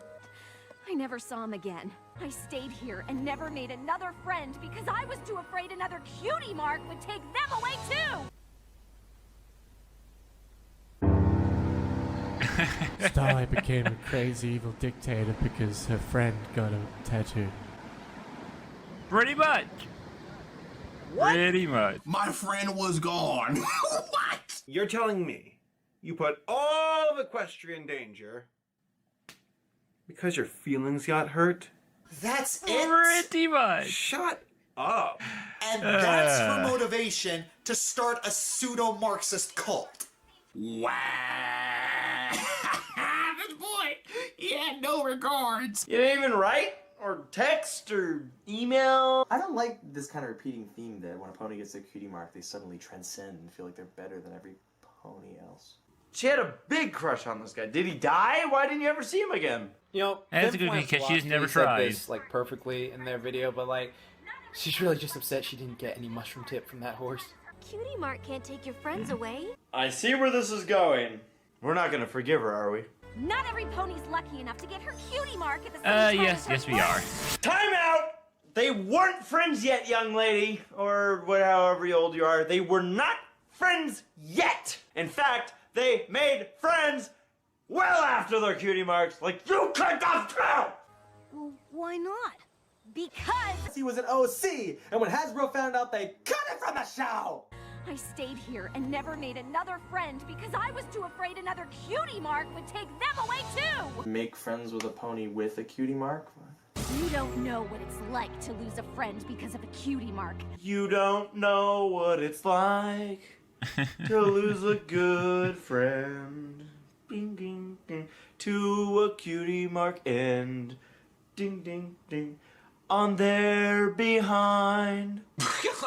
I never saw him again. I stayed here and never made another friend because I was too afraid another cutie mark would take them away too! Starlight became a crazy evil dictator because her friend got a tattoo. Pretty much. Pretty much. My friend was gone. What? You're telling me you put all of Equestria in danger because your feelings got hurt? That's it. Pretty much. Shut up. And that's her motivation to start a pseudo-Marxist cult. Wow. This boy, he had no regards. You didn't even write or text or email. I don't like this kind of repeating theme that when a pony gets their cutie mark, they suddenly transcend and feel like they're better than every pony else. She had a big crush on this guy. Did he die? Why didn't you ever see him again? That's a good Flim because Flam she's never said tried. this, like, perfectly in their video, but, like, she's really just upset she didn't get any mushroom tip from that horse. Cutie Mark can't take your friends away. I see where this is going. We're not gonna forgive her, are we? Not every pony's lucky enough to get her cutie mark at the same time as her Yes we are. Time out! They weren't friends yet, young lady. Or however old you are. They were not friends yet. In fact, they made friends well after their cutie marks. Like you could have too! Well, why not? Because He was an OC, and when Hasbro found out, they cut it from the show! I stayed here and never made another friend because I was too afraid another cutie mark would take them away too! Make friends with a pony with a cutie mark? You don't know what it's like to lose a friend because of a cutie mark. You don't know what it's like to lose a good friend. Ding, ding, ding. To a cutie mark end. Ding, ding, ding. On their behind.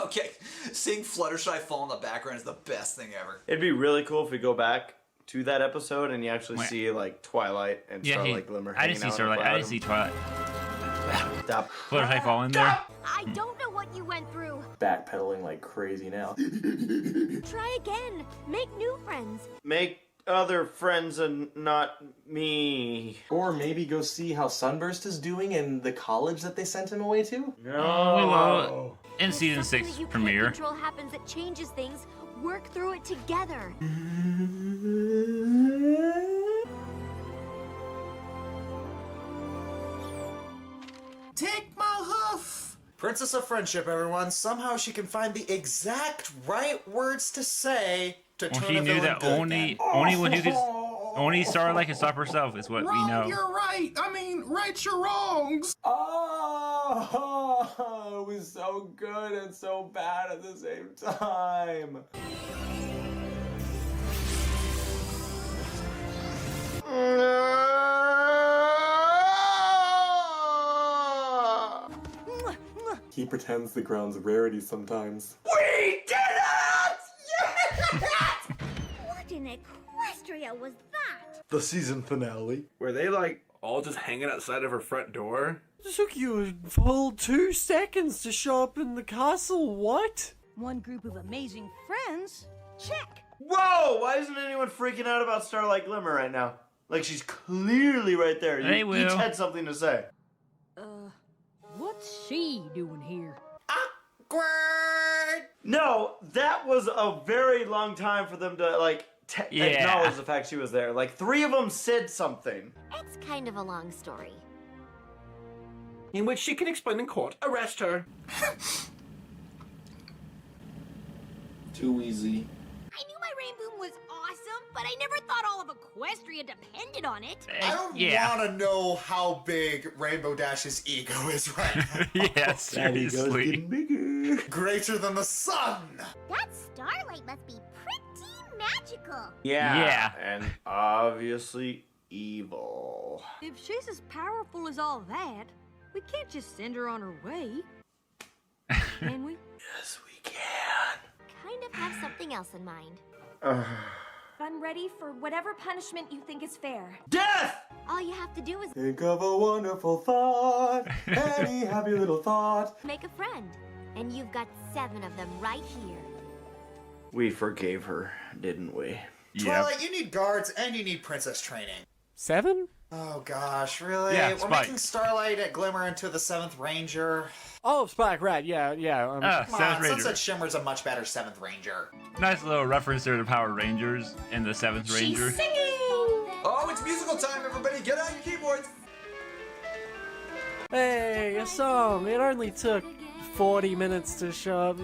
Okay, seeing Fluttershy fall in the background is the best thing ever. It'd be really cool if we go back to that episode and you actually see like Twilight and Starlight Glimmer. I didn't see Starlight. I didn't see Twilight. Stop. Fluttershy fall in there. I don't know what you went through. Backpedaling like crazy now. Try again. Make new friends. Make other friends and not me. Or maybe go see how Sunburst is doing in the college that they sent him away to. No. We will. In season Something 6 that you premiere. can't control happens that changes things. Work through it together. Take my hoof! Princess of Friendship, everyone. Somehow she can find the exact right words to say to Well, turn she a knew villain that good only again. when you could only Starlight can stop herself is what we know. You're right. I mean, right your wrongs. Oh, it was so good and so bad at the same time. He pretends the ground's rarity sometimes. We did it! Yes! What in Equestria was that? The season finale. Were they like all just hanging outside of her front door? It took you a full 2 seconds to show up in the castle. What? One group of amazing friends? Check. Whoa! Why isn't anyone freaking out about Starlight Glimmer right now? Like she's clearly right there. They You will. each had something to say. What's she doing here? Awkward! No, that was a very long time for them to like Yeah. acknowledge the fact she was there. Like 3 of them said something. It's kind of a long story. In which she can explain in court. Arrest her. Too easy. I knew my rainboom was awesome, but I never thought all of Equestria depended on it. I don't want to know how big Rainbow Dash's ego is right now. Yeah, seriously. Bigger. Greater than the sun! That starlight must be pretty magical. Yeah. And obviously evil. If she's as powerful as all that, we can't just send her on her way. Can we? Yes, we can. Kind of have something else in mind. I'm ready for whatever punishment you think is fair. Death! All you have to do is Think of a wonderful thought, any happy little thought. make a friend. And you've got 7 of them right here. We forgave her, didn't we? Twilight, you need guards and you need princess training. 7? Oh gosh, really? Yeah, We're Spike. making Starlight at Glimmer into the 7th Ranger. Oh, Spike, right, yeah. Come Seventh on, Ranger. Sunset Shimmer's a much better 7th Ranger. Nice little reference there to Power Rangers and the 7th Ranger. Oh, it's musical time, everybody. Get out your keyboards. Hey, a song. It only took 40 minutes to show up.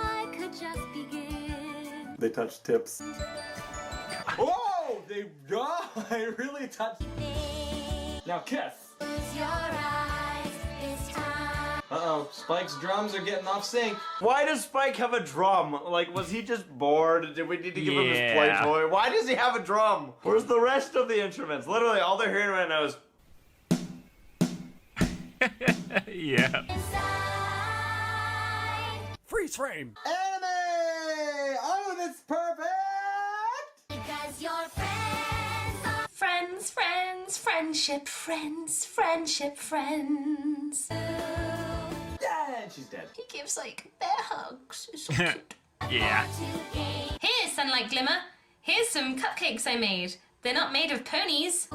They touch tips. Oh, they really touched. Now kiss. Uh-oh, Spike's drums are getting off sync. Why does Spike have a drum? Like, was he just bored? Did we need to give him his play Yeah. toy? Why does he have a drum? Where's the rest of the instruments? Literally, all they're hearing right now is... Yeah. Freeze frame. Anime! Oh, that's perfect! Because your friends are friends, friends, friendship, friends, friendship, friends. Yeah, and she's dead. He gives like bear hugs. It's so cute. Yeah. Here's Sunlight Glimmer. Here's some cupcakes I made. They're not made of ponies.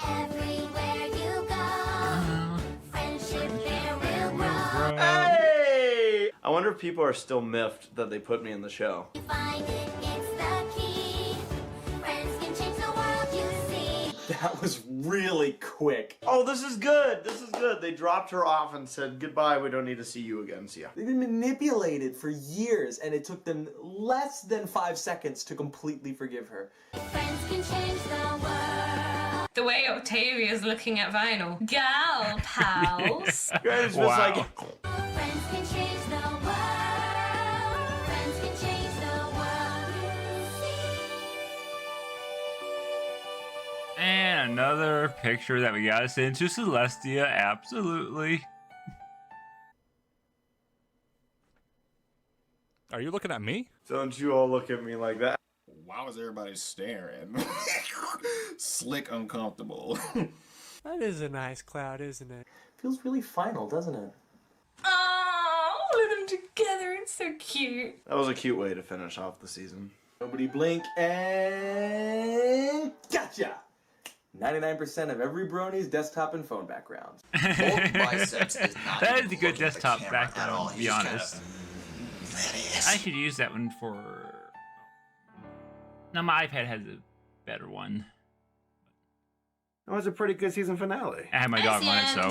Everywhere you go, friendship there will grow. Hey! I wonder if people are still miffed that they put me in the show. Find it, it's the key. Friends can change the world you see. That was really quick. Oh, this is good. This is good. They dropped her off and said, goodbye, we don't need to see you again. See ya. They've been manipulated for years, and it took them less than 5 seconds to completely forgive her. Friends can change the world. The way Octavia's looking at Vinyl. Gal pals. Granny's just Wow. like, Friends can change the world. Friends can change the world. And another picture that we gotta send to Celestia. Absolutely. Are you looking at me? don't you all look at me like that. Why was everybody staring? Slick, uncomfortable. That is a nice cloud, isn't it? Feels really final, doesn't it? Oh, look at them together. It's so cute. That was a cute way to finish off the season. Nobody blink and gotcha! 99% of every Bronies desktop and phone backgrounds. Both biceps is not That even is a good looking at the desktop camera at all. background, to He's be just honest. Kind I should use that one for... No, my iPad has a better one. That was a pretty good season finale. I have my dog on it, so...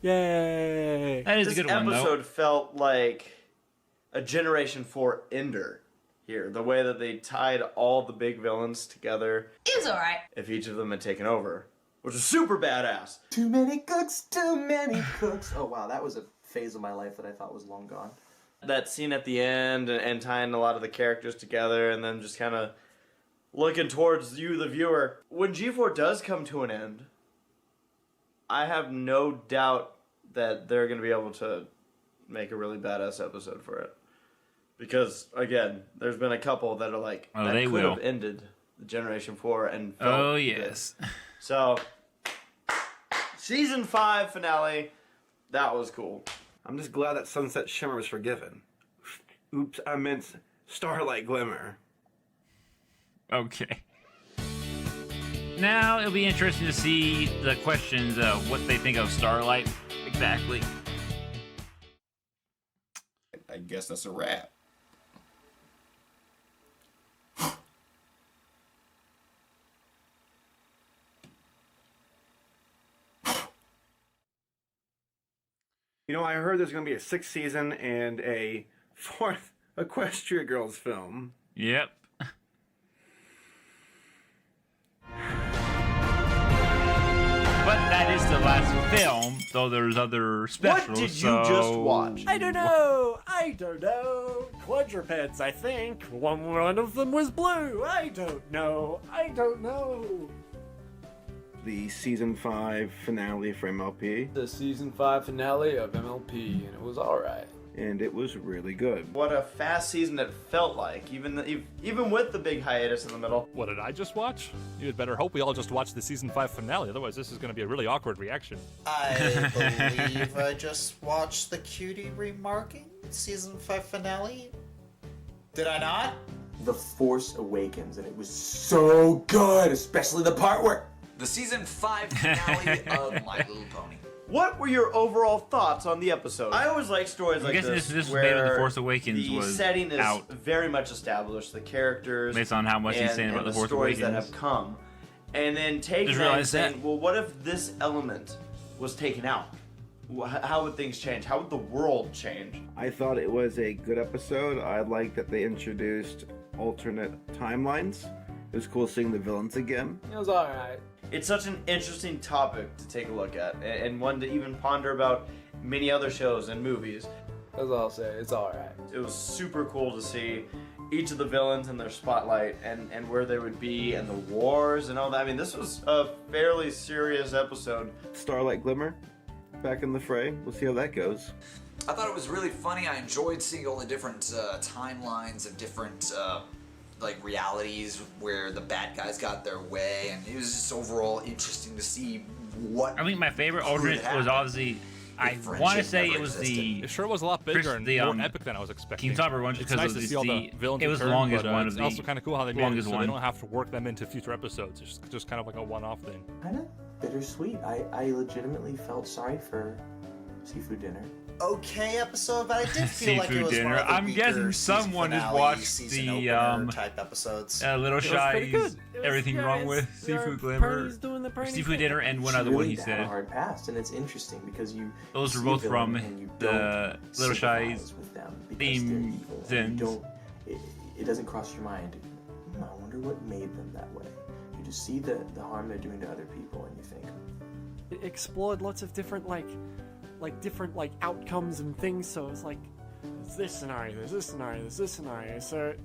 Yay! That is This a good one, though. episode felt like a Generation 4 ender here. The way that they tied all the big villains together. It was alright. If each of them had taken over. Which is super badass. Too many cooks, too many cooks. Oh wow, that was a phase of my life that I thought was long gone. That scene at the end and tying a lot of the characters together and then just kind of looking towards you, the viewer. When G4 does come to an end, I have no doubt that they're going to be able to make a really badass episode for it. Because, again, there's been a couple that are like, Oh, that they could will. have ended the Generation 4 and felt Oh, good. yes. So, Season 5 finale, that was cool. I'm just glad that Sunset Shimmer was forgiven. Oops, I meant Starlight Glimmer. Okay. Now it'll be interesting to see the questions of what they think of Starlight exactly. I guess that's a wrap. You know, I heard there's going to be a 6th season and a 4th Equestria Girls film. Yep. But that is the last film, though there's other specials. What did you just watch? I don't know. Quadrupeds, I think. One of them was blue. I don't know. The season 5 finale for MLP. The season 5 finale of MLP, and it was alright. And it was really good. What a fast season it felt like, even with the big hiatus in the middle. What did I just watch? You had better hope we all just watched the season 5 finale, otherwise this is going to be a really awkward reaction. I believe I just watched the cutie remarking season 5 finale. Did I not? The Force Awakens, and it was so good, especially the part where... The season 5 finale of My Little Pony. What were your overall thoughts on the episode? I always like stories I'm like guessing this, this was where made when The Force Awakens the was setting is out. very much established, the characters, Based on how much he's saying about and The Force stories that Awakens. have come, and then taking Just that and realized that. saying, well, what if this element was taken out? How would things change? How would the world change? I thought it was a good episode. I like that they introduced alternate timelines. It was cool seeing the villains again. It was alright. It's such an interesting topic to take a look at, and one to even ponder about many other shows and movies. That's all I'll say. It's alright. It was super cool to see each of the villains in their spotlight and where they would be and the wars and all that. I mean, this was a fairly serious episode. Starlight Glimmer, back in the fray. We'll see how that goes. I thought it was really funny. I enjoyed seeing all the different timelines of different like realities where the bad guys got their way, and it was just overall interesting to see what. I think my favorite alternate was obviously. I want to say it was the. It sure was a lot bigger and more epic than I was expecting. Team Topper one, just It's because nice of to the, see all the villains it was the return, longest but, one of it's the. also kind of cool how they made it longest so they one. don't have to work them into future episodes. It's just kind of like a one-off thing. Kind of bittersweet. I legitimately felt sorry for Seafood Dinner. Okay episode, but I did feel like it Seafood was dinner. one of the I'm guessing weaker someone has season watched season the opener type episodes. Little It was pretty good. Shy's It was- Everything yeah, Wrong with it's- Seafood Pernie's Glimmer, doing the Pernie Seafood thing. Dinner, and one She other really one he had a said. hard past, and it's interesting because you. Those were see a both villain from and you the don't Little sympathize Shy's with them because theme they're evil. zins. You don't. It doesn't cross your mind. I wonder what made them that way. You just see the harm they're doing to other people, and you think, It explored lots of different different outcomes and things. So it's like, there's this scenario, there's this scenario, there's this scenario. So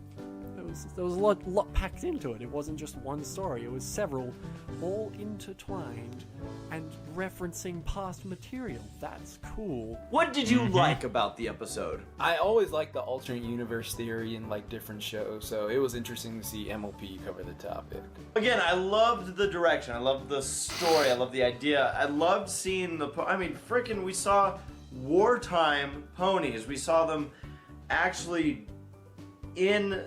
there was a lot packed into it. It wasn't just one story. It was several, all intertwined and referencing past material. That's cool. What did you like about the episode? I always like the alternate universe theory in like different shows, so it was interesting to see MOP cover the topic. Again, I loved the direction. I loved the story. I loved the idea. I loved seeing we saw wartime ponies. We saw them actually in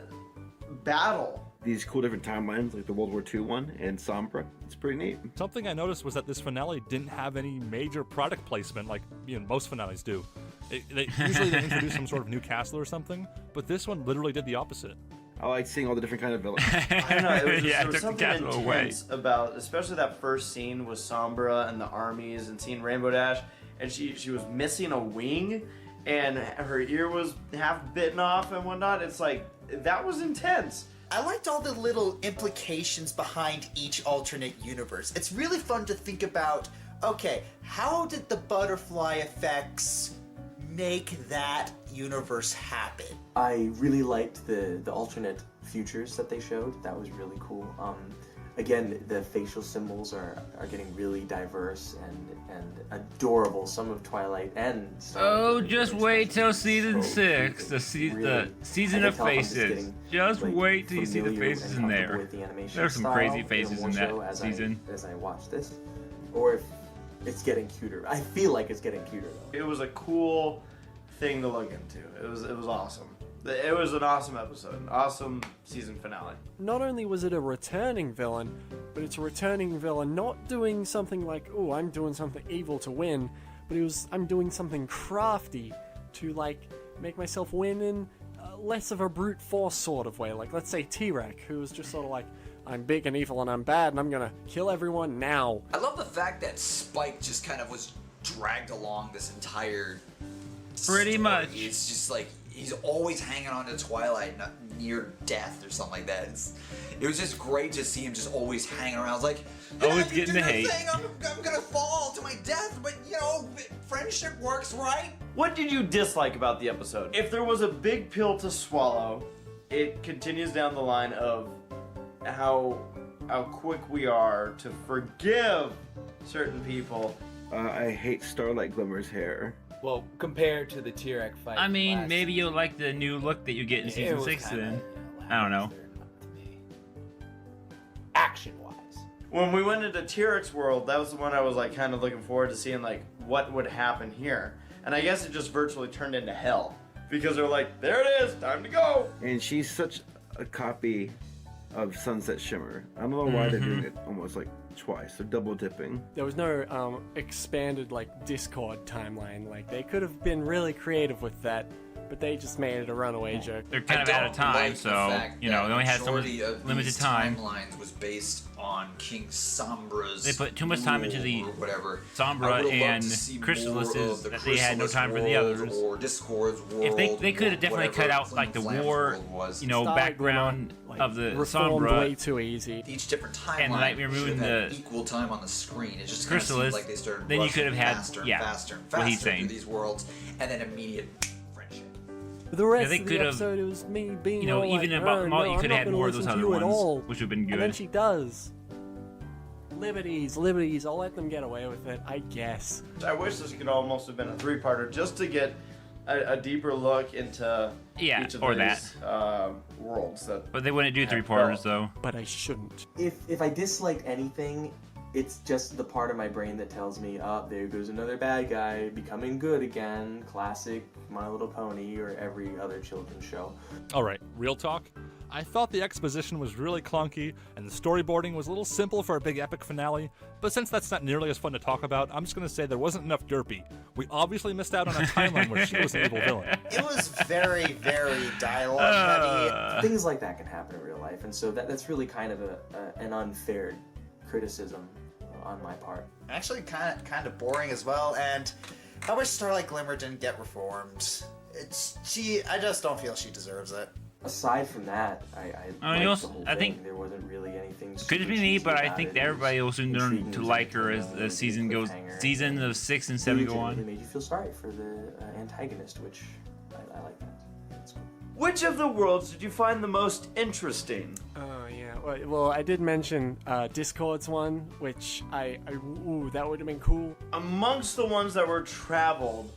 battle. These cool different timelines, like the World War II one and Sombra. It's pretty neat. Something I noticed was that this finale didn't have any major product placement like most finales do. Usually they introduce some sort of new castle or something, but this one literally did the opposite. I like seeing all the different kind of villains. I don't know, it was, Yeah, there was it took the something castle away. intense about, especially that first scene with Sombra and the armies and seeing Rainbow Dash, and she was missing a wing, and her ear was half bitten off and whatnot. It's like, that was intense. I liked all the little implications behind each alternate universe. It's really fun to think about, okay, how did the butterfly effects make that universe happen? I really liked the alternate futures that they showed. That was really cool. Again, the facial symbols are getting really diverse and adorable. Some of Twilight and just wait till season 6, the season of faces. Just wait till you see the faces in there. There's some crazy faces in that season. As I watch this, or if it's getting cuter. I feel like it's getting cuter though. It was a cool thing to look into. It was awesome. It was an awesome episode, an awesome season finale. Not only was it a returning villain, but it's a returning villain not doing something like, oh, I'm doing something evil to win, but I'm doing something crafty to make myself win in less of a brute force sort of way. Like, let's say T-Rex, who was just sort of like, I'm big and evil and I'm bad and I'm gonna kill everyone now. I love the fact that Spike just kind of was dragged along this entire Pretty story. much. It's just like he's always hanging on to Twilight, not near death or something like that. It was just great to see him just always hanging around. I was like, always getting the hate. I'm gonna fall to my death, but friendship works, right? What did you dislike about the episode? If there was a big pill to swallow, it continues down the line of how quick we are to forgive certain people. I hate Starlight Glimmer's hair. Well, compared to the T-Rex fight. I mean, maybe you'll like the new look that you get in season 6 then. I don't know. Action-wise. When we went into T-Rex World, that was the one I was kind of looking forward to seeing what would happen here. And I guess it just virtually turned into hell. Because they're like, there it is, time to go! And she's such a copy of Sunset Shimmer. I don't know why they're doing it almost twice. They're double dipping. There was no expanded Discord timeline. They could have been really creative with that, but they just made it a runaway joke. They're kind of out of time, so they only had so much limited time. Timelines was based on King Sombra's. They put too much time into the Sombra and Chrysalis's that they had no time for the others. Or Discord's world. If they could have definitely cut out the war, background of the Sombra way too easy. Each different timeline and like removing the equal time on the screen. It just Chrysalis, seemed like they started then you could have had faster and faster and what he's faster through saying. these worlds, and then immediate friendship. The rest they of the could have, episode, it was me being even about Maul, you could have had more of those other ones, which would have been good. And then she does. Liberties, I'll let them get away with it, I guess. I wish this could almost have been a 3-parter just to get a deeper look into each of these worlds. But they wouldn't do 3-parters though. But I shouldn't. If I dislike anything, it's just the part of my brain that tells me, there goes another bad guy becoming good again. Classic My Little Pony or every other children's show. Alright, real talk. I thought the exposition was really clunky, and the storyboarding was a little simple for a big epic finale, but since that's not nearly as fun to talk about, I'm just gonna say there wasn't enough Derpy. We obviously missed out on a timeline where she was an evil villain. It was very, very dialogue heavy. Things like that can happen in real life, and so that's really kind of an unfair criticism on my part. Actually, kind of boring as well, and I wish Starlight Glimmer didn't get reformed. I just don't feel she deserves it. aside from that, I liked also, the whole I thing. think There wasn't really anything. could just super be me, cheesy but I about think it. that everybody also learned Intriguing to was like her as entertaining, the season goes. cliffhanger, Season of 6 and 7 go It on. made you feel sorry for the antagonist, which I like that. That's cool. Which of the worlds did you find the most interesting? Oh yeah. Well, I did mention Discord's one, which ooh, that would have been cool. Amongst the ones that were traveled,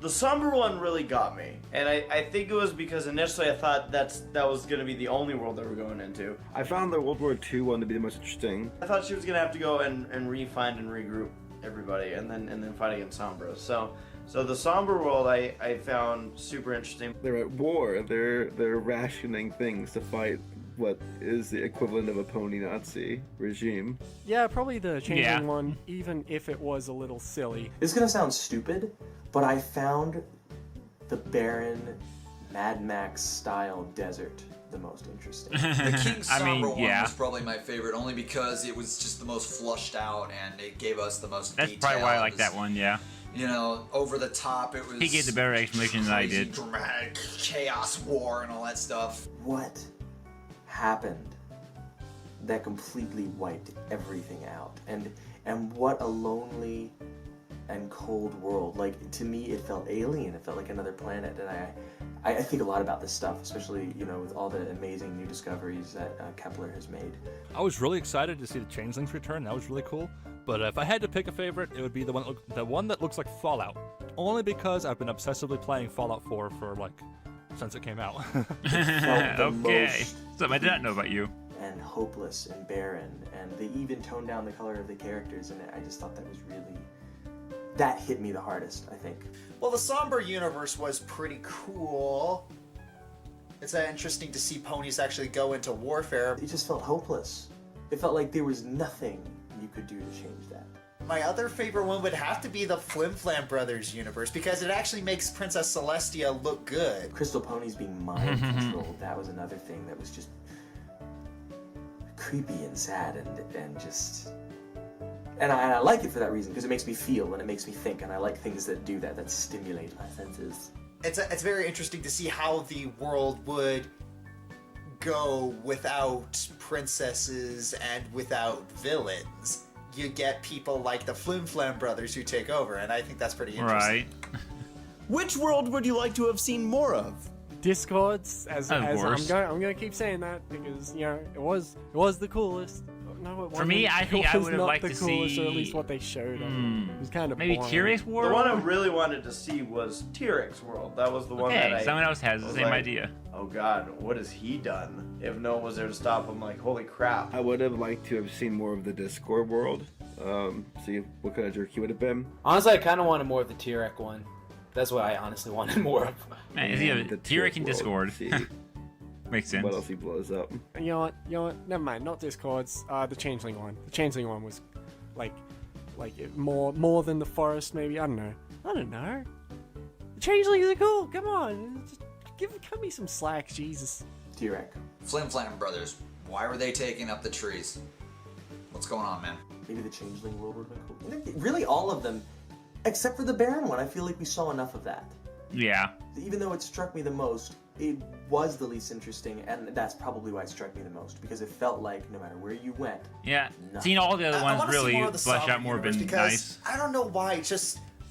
the Somber one really got me. And I think it was because initially I thought that was going to be the only world that we're going into. I found the World War II one to be the most interesting. I thought she was going to have to go and re-find and regroup everybody and then fight against Sombra. So the Somber world I found super interesting. They're at war. They're rationing things to fight what is the equivalent of a pony Nazi regime. Yeah, probably the changing one, even if it was a little silly. It's gonna sound stupid, but I found the barren Mad Max style desert the most interesting. The King Sombra one was probably my favorite, only because it was just the most flushed out and it gave us the most That's detail. probably why I like that one. Yeah. You know, over the top. It was. He gave the better explanation than I crazy, did. Dramatic chaos war and all that stuff. What happened that completely wiped everything out? And what a lonely and cold world. Like, to me, it felt alien. It felt like another planet. And I think a lot about this stuff, especially, you know, with all the amazing new discoveries that Kepler has made. I was really excited to see the Changelings return. That was really cool. But if I had to pick a favorite, it would be the one that looks like Fallout. Only because I've been obsessively playing Fallout 4 for since it came out. Okay. Something I did not know about you. And hopeless and barren, and they even toned down the color of the characters, and I just thought that was really, that hit me the hardest, I think. Well, the Somber universe was pretty cool. It's interesting to see ponies actually go into warfare. It just felt hopeless. It felt like there was nothing you could do to change that. My other favorite one would have to be the Flim Flam Brothers universe, because it actually makes Princess Celestia look good. Crystal ponies being mind controlled, that was another thing that was just creepy and sad and just... And I like it for that reason, because it makes me feel and it makes me think, and I like things that do that stimulate my senses. It's very interesting to see how the world would go without princesses and without villains. You get people like the Flim Flam Brothers who take over, and I think that's pretty interesting. Right. Which world would you like to have seen more of? Discords, as Of I'm course. gonna keep saying that because it was the coolest. No, it For me, wasn't. I think It I was would have not liked the to coolest, or at see- least what they showed. It was kind of Maybe boring. T-Rex World? The one I really wanted to see was T-Rex World. That was the one Okay, that someone else has the was same like, idea. Oh god, what has he done? If no one was there to stop him, like, holy crap. I would have liked to have seen more of the Discord world. See what kind of jerk he would have been. Honestly, I kind of wanted more of the T-Rex one. That's what I honestly wanted more of. Man, is he a The T-Rex in world, Discord? see Makes sense. what else he blows up. You know what? Never mind. Not Discords. The Changeling one. The Changeling one was like more than the forest. Maybe I don't know. The Changelings are cool. Come on, just cut me some slack, Jesus. T-Rex. Flim Flam Brothers. Why were they taking up the trees? What's going on, man? Maybe the Changeling world would have been cool. Really, all of them, except for the Baron one. I feel like we saw enough of that. Yeah. Even though it struck me the most, it was the least interesting, and that's probably why it struck me the most, because it felt like no matter where you went, Yeah. nothing. Seeing all the other I ones wanna see really more of the flesh Somber out more universe been because nice. I don't know why,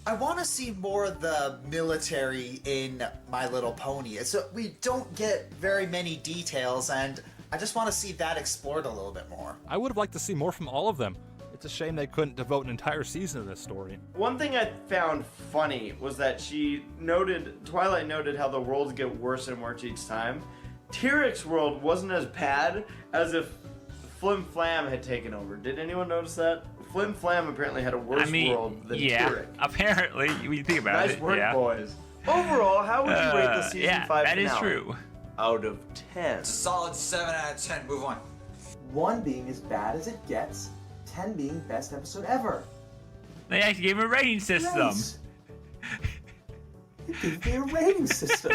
I want to see more of the military in My Little Pony. We don't get very many details, and I just want to see that explored a little bit more. I would have liked to see more from all of them. It's a shame they couldn't devote an entire season to this story. One thing I found funny was that Twilight noted how the worlds get worse and worse each time. T-Rex World wasn't as bad as if Flim Flam had taken over. Did anyone notice that? Flim Flam apparently had a worse world than T-Rex. Apparently, when you think about Nice it. work, yeah. boys. Overall, how would you rate the season yeah, 5 that finale? is true. Out of 10. It's a solid 7 out of 10. Move on. 1 being as bad as it gets, 10 being best episode ever. They actually gave him a rating system. Nice. It gave me a rating system.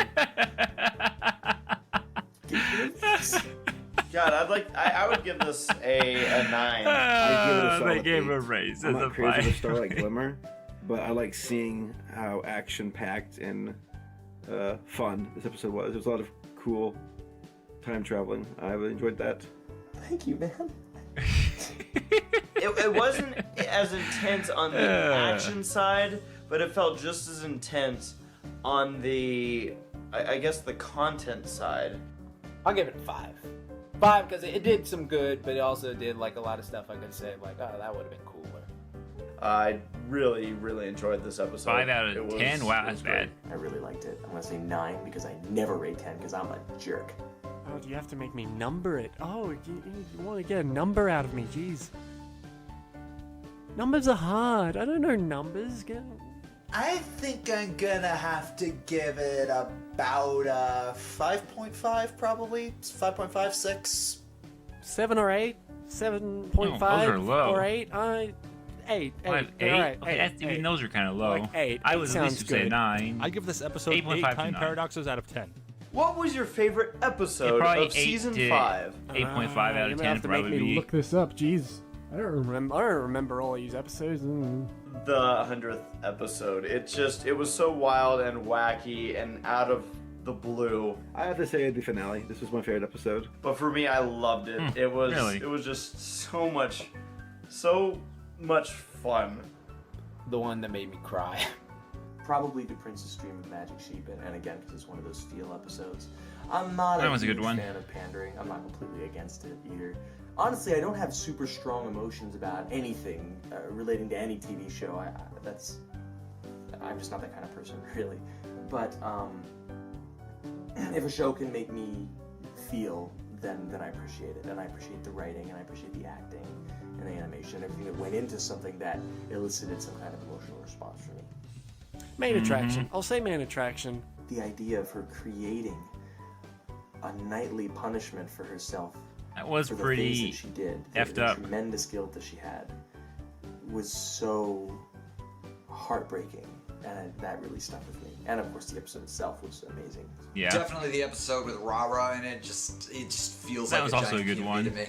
God, I would give this a 9. I'd give it a solid They gave 8. a raise. I'm That's not a crazy five. with a star like Glimmer, but I like seeing how action-packed and fun this episode was. There was a lot of cool time traveling. I really enjoyed that. Thank you, man. It wasn't as intense on the action side, but it felt just as intense on the, I guess, the content side. I'll give it 5. 5 because it did some good, but it also did like a lot of stuff I could say like, oh, that would have been cooler. I really, really enjoyed this episode. 5 out of 10. Wow, that's bad. I really liked it. I'm gonna say 9 because I never rate 10 because I'm a jerk. Oh, do you have to make me number it? Oh, you want to get a number out of me? Jeez. Numbers are hard. I don't know numbers. I think I'm gonna have to give it about 5.5 probably. 5.5, 6. 7 or 8? 7.5 those are low. or 8? 8. 8. All right, Okay, eight. even those are kind of low. Like 8. I was at least sounds to say good. 9. I give this episode 8 8.5 to time 9. paradoxes out of 10. What was your favorite episode probably of season 5? 8.5 out You're of gonna 10 have to make probably me be. look this up. Jeez. I don't remember all these episodes. The 100th episode. It was so wild and wacky and out of the blue. I have to say the finale. This was my favorite episode. But for me, I loved it. It was really? It was just so much fun. The one that made me cry. Probably The Princess Dream of Magic Sheep, and again, because it's one of those feel episodes. I'm not That a was a good huge one. fan of pandering. I'm not completely against it either. Honestly, I don't have super strong emotions about anything relating to any TV show. I'm just not that kind of person, really. But if a show can make me feel, then I appreciate it. And I appreciate the writing, and I appreciate the acting, and the animation, everything that went into something that elicited some kind of emotional response from me. Main attraction. I'll say main attraction. The idea of her creating a nightly punishment for herself. That was for the pretty things that she did. effed the up. tremendous guilt that she had was so heartbreaking, and that really stuck with me. And of course, the episode itself was amazing. Yeah. Definitely the episode with Rara in it. It just feels That like was a also giant a good community one. to me.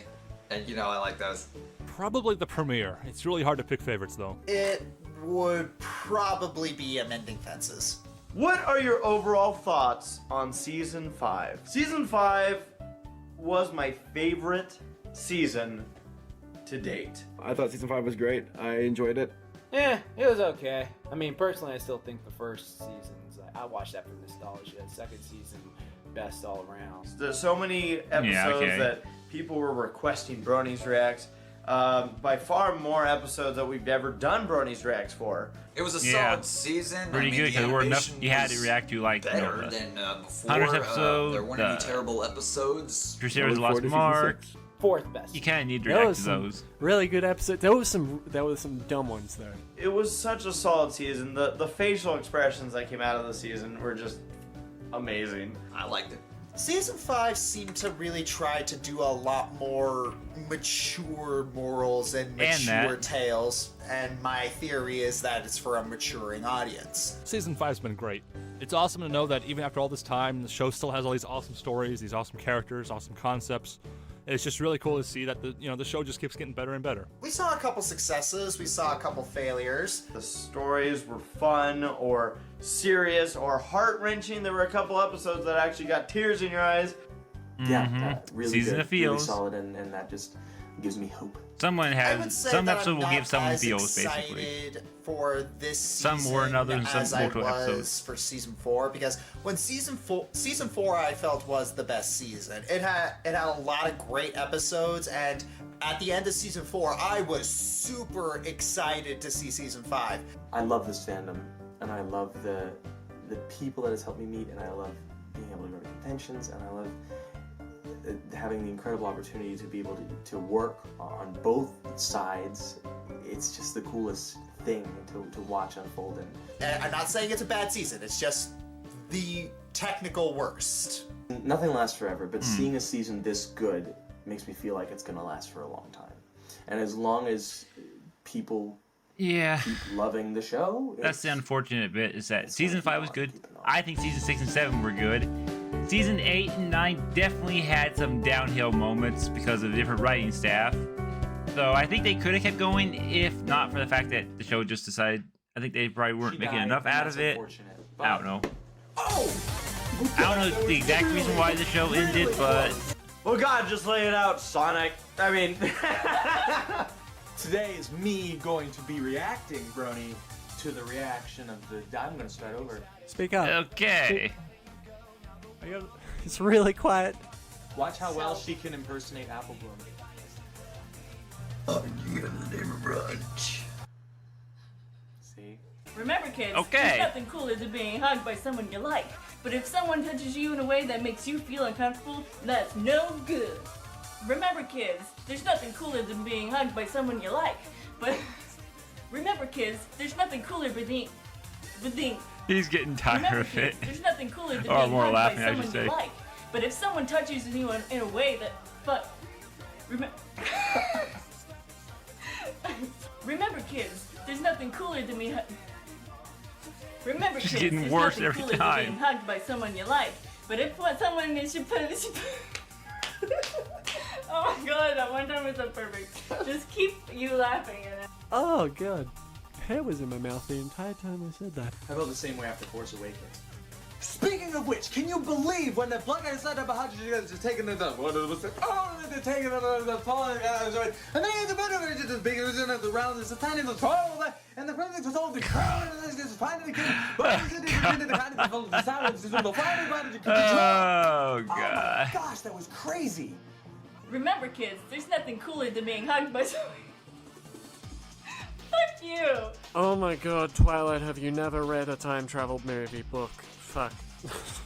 And I like those. Probably the premiere. It's really hard to pick favorites though. It would probably be Amending Fences. What are your overall thoughts on season 5? Season 5 was my favorite season to date. I thought season 5 was great. I enjoyed it. Yeah, it was okay. I mean, personally, I still think the first season's. I watched that for nostalgia. Second season, best all around. There's so many episodes that people were requesting Bronies Reacts. By far more episodes that we've ever done Bronies Reacts for. It was a solid season. Pretty good because there were enough you had to react to like Better than before. 100th episode. There weren't any terrible episodes. Crusaders Lost Mark. 4th best. You kind of need to There react was to some those. really good episodes. There was some dumb ones though. It was such a solid season. The facial expressions that came out of the season were just amazing. I liked it. Season 5 seemed to really try to do a lot more mature morals and mature tales, and my theory is that it's for a maturing audience. Season 5's been great. It's awesome to know that even after all this time, the show still has all these awesome stories, these awesome characters, awesome concepts. It's just really cool to see that the show just keeps getting better and better. We saw a couple successes, we saw a couple failures. The stories were fun or serious or heart-wrenching. There were a couple episodes that actually got tears in your eyes. Yeah, really Season good, of feels. really solid, and that just gives me hope. Someone I would has say some that episode I'm will not give someone as feels basically. excited for this season Some more than others, and some as I multiple was episodes. for season 4, because when season 4 I felt was the best season. It had a lot of great episodes, and at the end of season 4 I was super excited to see season 5. I love this fandom, and I love the people that it's helped me meet, and I love being able to go to conventions, and I love having the incredible opportunity to be able to work on both sides. It's just the coolest thing to watch unfold. And I'm not saying it's a bad season, it's just the technical worst. Nothing lasts forever, but seeing a season this good makes me feel like it's going to last for a long time. And as long as people keep loving the show... That's the unfortunate bit, is that season 5 was good. I think season 6 and 7 were good. Season 8 and 9 definitely had some downhill moments because of different writing staff. So I think they could have kept going if not for the fact that the show just decided, I think they probably weren't making enough out of it. I don't know. Oh! I don't know the exact reason why the show ended, but Well, God, just lay it out, Sonic. I mean, Today is me going to be reacting, Brony, to the reaction of the. I'm going to start over. Speak up. okay. It's really quiet. Watch how well she can impersonate Apple Bloom. See? Remember, kids, Okay. there's nothing cooler than being hugged by someone you like. But if someone touches you in a way that makes you feel uncomfortable, that's no good. Remember, kids, there's nothing cooler than being hugged by someone you like. But remember, kids, there's nothing cooler than He's getting tired remember, of it. kids, there's nothing cooler than Or being more hugged laughing, by I someone should you say. like. But if someone touches you in a way that remember, kids, there's nothing cooler than me. Remember, She's kids, getting there's worse nothing every cooler time. than being hugged by someone you like. But if someone is oh my god, that one time was so perfect. Just keep you laughing and Oh, God. Hair was in my mouth the entire time I said that. I felt the same way after Force Awakens. Speaking of which, can you believe when the plug I said about you guys just taking the what was it? Oh, they're taking the falling and then the better it's just big the round is a tiny little toil and the president was all the crowd and just finding the kid but is it the kind of the sound is the final about it. Oh, God. Oh my gosh, that was crazy. remember, kids, there's nothing cooler than being hugged by someone. Fuck you. Oh my god, Twilight, have you never read a time travel movie book? Fuck.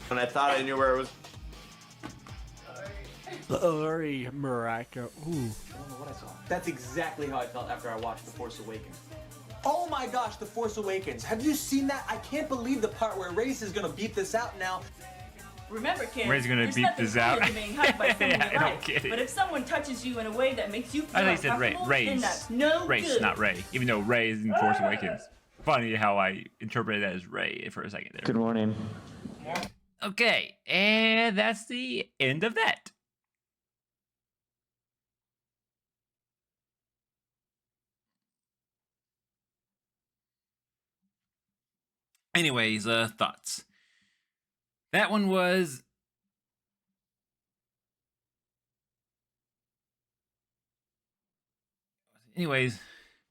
and I thought I knew where it was. Sorry, Maraca. Ooh. I don't know what I saw. That's exactly how I felt after I watched The Force Awakens. Oh my gosh, The Force Awakens. Have you seen that? I can't believe the part where Rey's is gonna beat this out now. Remember, kids, Rey's gonna there's beat nothing this cooler out. than being hugged by someone I you don't like. get it. But if someone touches you in a way that makes you feel I think he said uncomfortable, then Rey's. that's no Rey's, good. not Ray. Even though Ray is in Force Awakens. Funny how I interpreted that as Ray for a second there. Good morning. Okay, and that's the end of that. Anyways, thoughts. That one was anyways,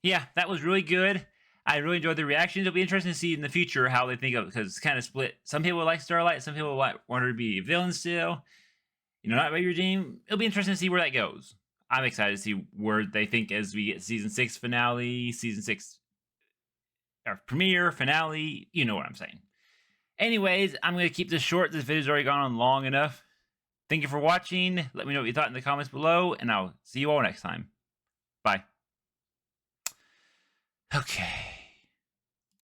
yeah, that was really good. I really enjoyed the reactions. It'll be interesting to see in the future how they think of it, because it's kind of split. Some people like Starlight, some people want her to be a villain still. You know, not Ray Regime. It'll be interesting to see where that goes. I'm excited to see where they think as we get season 6 finale, season 6 or premiere, finale. You know what I'm saying. Anyways, I'm going to keep this short. This video's already gone on long enough. Thank you for watching. Let me know what you thought in the comments below, and I'll see you all next time. Bye. Okay.